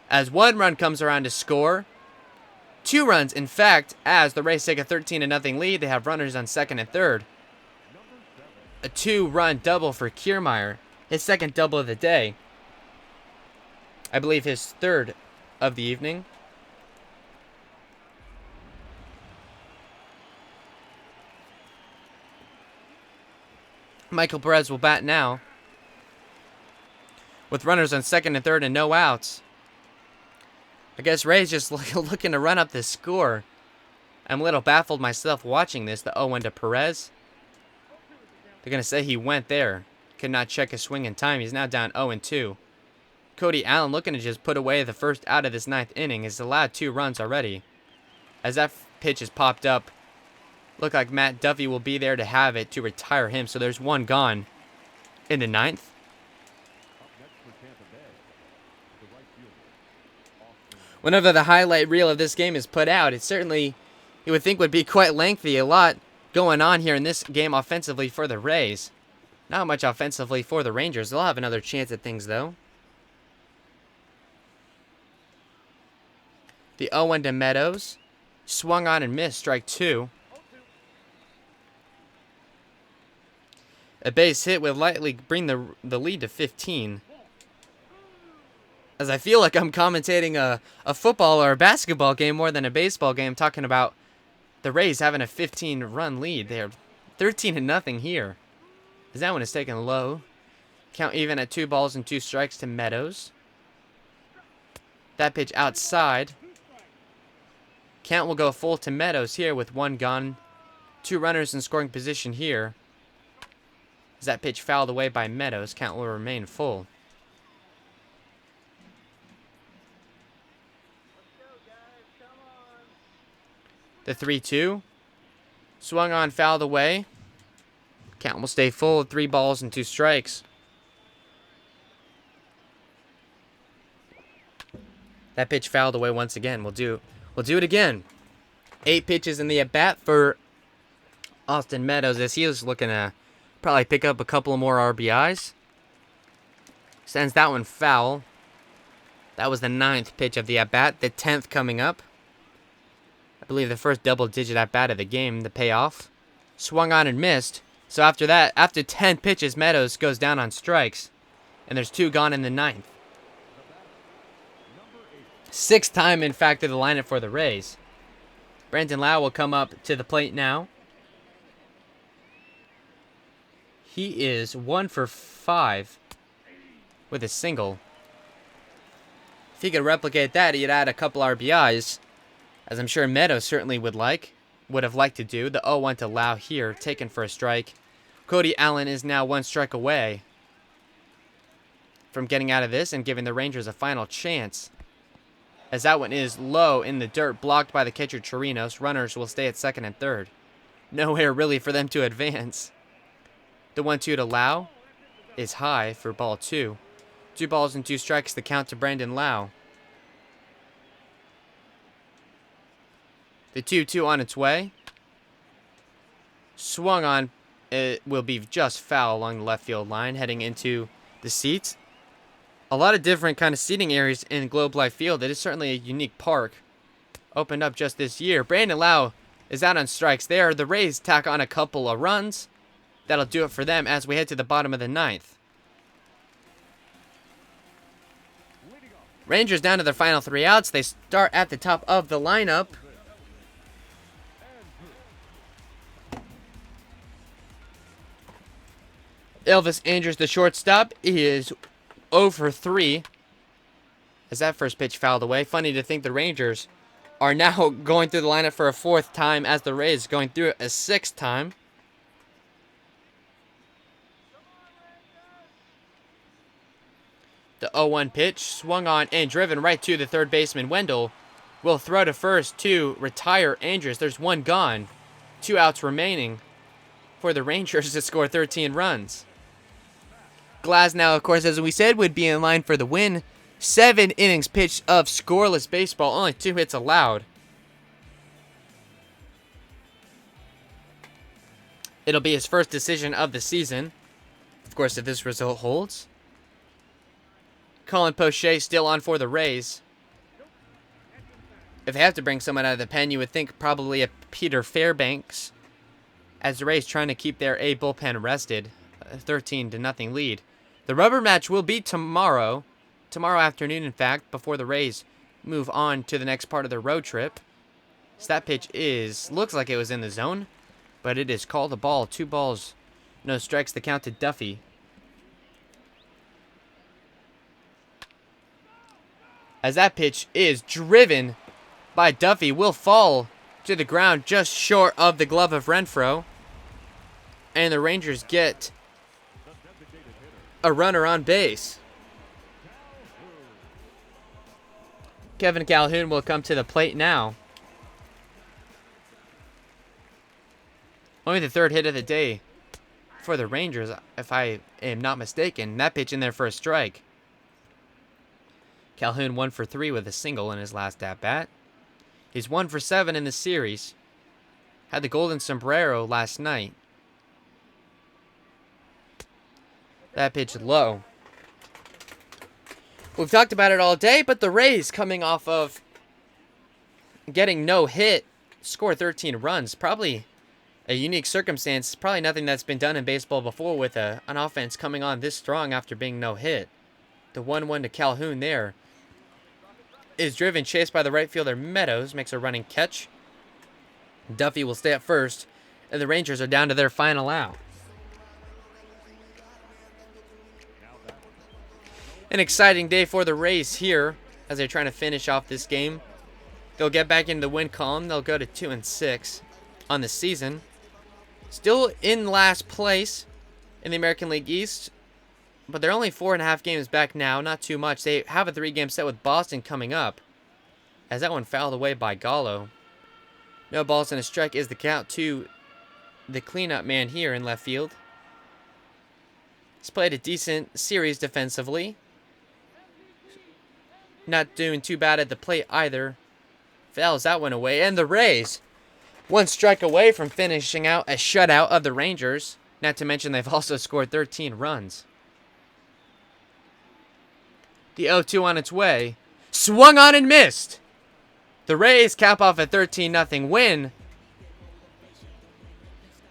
as 1 run comes around to score. 2 runs, in fact, as the Rays take a 13-0 lead. They have runners on second and third. A 2-run double for Kiermaier. His second double of the day. I believe his third of the evening. Michael Perez will bat now. With runners on second and third and no outs. I guess Ray's just looking to run up the score. I'm a little baffled myself watching this. The 0-1 to Perez. They're going to say he went there. Could not check his swing in time. He's now down 0-2. Cody Allen looking to just put away the first out of this ninth inning. Has allowed 2 runs already. As that pitch is popped up, look like Matt Duffy will be there to have it to retire him. So there's 1 gone in the ninth. Whenever the highlight reel of this game is put out, it certainly, you would think, would be quite lengthy. A lot going on here in this game offensively for the Rays. Not much offensively for the Rangers. They'll have another chance at things, though. The 0-1 to Meadows. Swung on and missed. Strike 2. A base hit would likely bring the lead to 15. As I feel like I'm commentating a football or a basketball game more than a baseball game, talking about the Rays having a 15-run lead. They're 13-0 here. As that one is taken low. Count even at 2 balls and 2 strikes to Meadows. That pitch outside. Count will go full to Meadows here with 1 gone. 2 runners in scoring position here. As that pitch fouled away by Meadows, count will remain full. The 3-2. Swung on, fouled away. Count will stay full with 3 balls and 2 strikes. That pitch fouled away once again. We'll do it again. 8 pitches in the at-bat for Austin Meadows as he is looking to probably pick up a couple more RBIs. Sends that one foul. That was the 9th pitch of the at-bat. The 10th coming up. I believe the first double-digit at-bat of the game, the payoff. Swung on and missed. So after that, after 10 pitches, Meadows goes down on strikes. And there's 2 gone in the 9th. 6th time, in fact, to the lineup for the Rays. Brandon Lau will come up to the plate now. He is 1 for 5 with a single. If he could replicate that, he'd add a couple RBIs, as I'm sure Meadows certainly would have liked to do. The 0-1 to Lau here, taken for a strike. Cody Allen is now 1 strike away from getting out of this and giving the Rangers a final chance. As that one is low in the dirt, blocked by the catcher Chirinos. Runners will stay at second and third. Nowhere really for them to advance. The 1-2 to Lau is high for ball 2. 2 balls and 2 strikes to count to Brandon Lau. The 2-2 on its way. Swung on. It will be just foul along the left field line, heading into the seats. A lot of different kind of seating areas in Globe Life Field. It is certainly a unique park. Opened up just this year. Brandon Lau is out on strikes there. The Rays tack on a couple of runs. That'll do it for them as we head to the bottom of the 9th. Rangers down to their final 3 outs. They start at the top of the lineup. Elvis Andrus, the shortstop, is 0 for 3 as that first pitch fouled away. Funny to think the Rangers are now going through the lineup for a 4th time as the Rays going through it a 6th time. The 0-1 pitch swung on and driven right to the third baseman. Wendell will throw to first to retire Andrus. There's 1 gone. 2 outs remaining for the Rangers to score 13 runs. Glasnow, of course, as we said, would be in line for the win. 7 innings pitched of scoreless baseball. Only 2 hits allowed. It'll be his first decision of the season. Of course, if this result holds. Colin Poche still on for the Rays. If they have to bring someone out of the pen, you would think probably a Peter Fairbanks, as the Rays trying to keep their A bullpen rested. 13-0 lead. The rubber match will be tomorrow afternoon, in fact, before the Rays move on to the next part of their road trip. So that pitch looks like it was in the zone, but it is called a ball. 2 balls, No strikes, the count to Duffy. As that pitch is driven by Duffy, will fall to the ground just short of the glove of Renfroe. And the Rangers get a runner on base. Kevin Calhoun will come to the plate now. Only the third hit of the day for the Rangers, if I am not mistaken. That pitch in there for a strike. Calhoun 1 for 3 with a single in his last at-bat. He's 1 for 7 in the series. Had the golden sombrero last night. That pitch low. We've talked about it all day, but the Rays coming off of getting no hit, score 13 runs. Probably a unique circumstance. Probably nothing that's been done in baseball before with an offense coming on this strong after being no hit. The 1-1 to Calhoun there is driven, chased by the right fielder Meadows, makes a running catch. Duffy will stay at first, and the Rangers are down to their final out. An exciting day for the Rays here as they're trying to finish off this game. They'll get back into the win column. They'll go to 2-6 on the season. Still in last place in the American League East, but they're only 4.5 games back now. Not too much. They have a 3-game set with Boston coming up, as that one fouled away by Gallo. No balls and a strike is the count to the cleanup man here in left field. He's played a decent series defensively. Not doing too bad at the plate either. Fouls that one away. And the Rays, 1 strike away from finishing out a shutout of the Rangers. Not to mention they've also scored 13 runs. The 0-2 on its way. Swung on and missed. The Rays cap off a 13-0 win.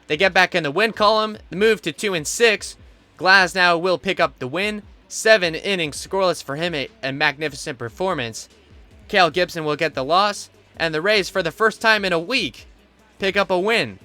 They get back in the win column. Move to 2-6. Glasnow will pick up the win. 7 innings scoreless for him, a magnificent performance. Cale Gibson will get the loss, and the Rays, for the first time in a week, pick up a win.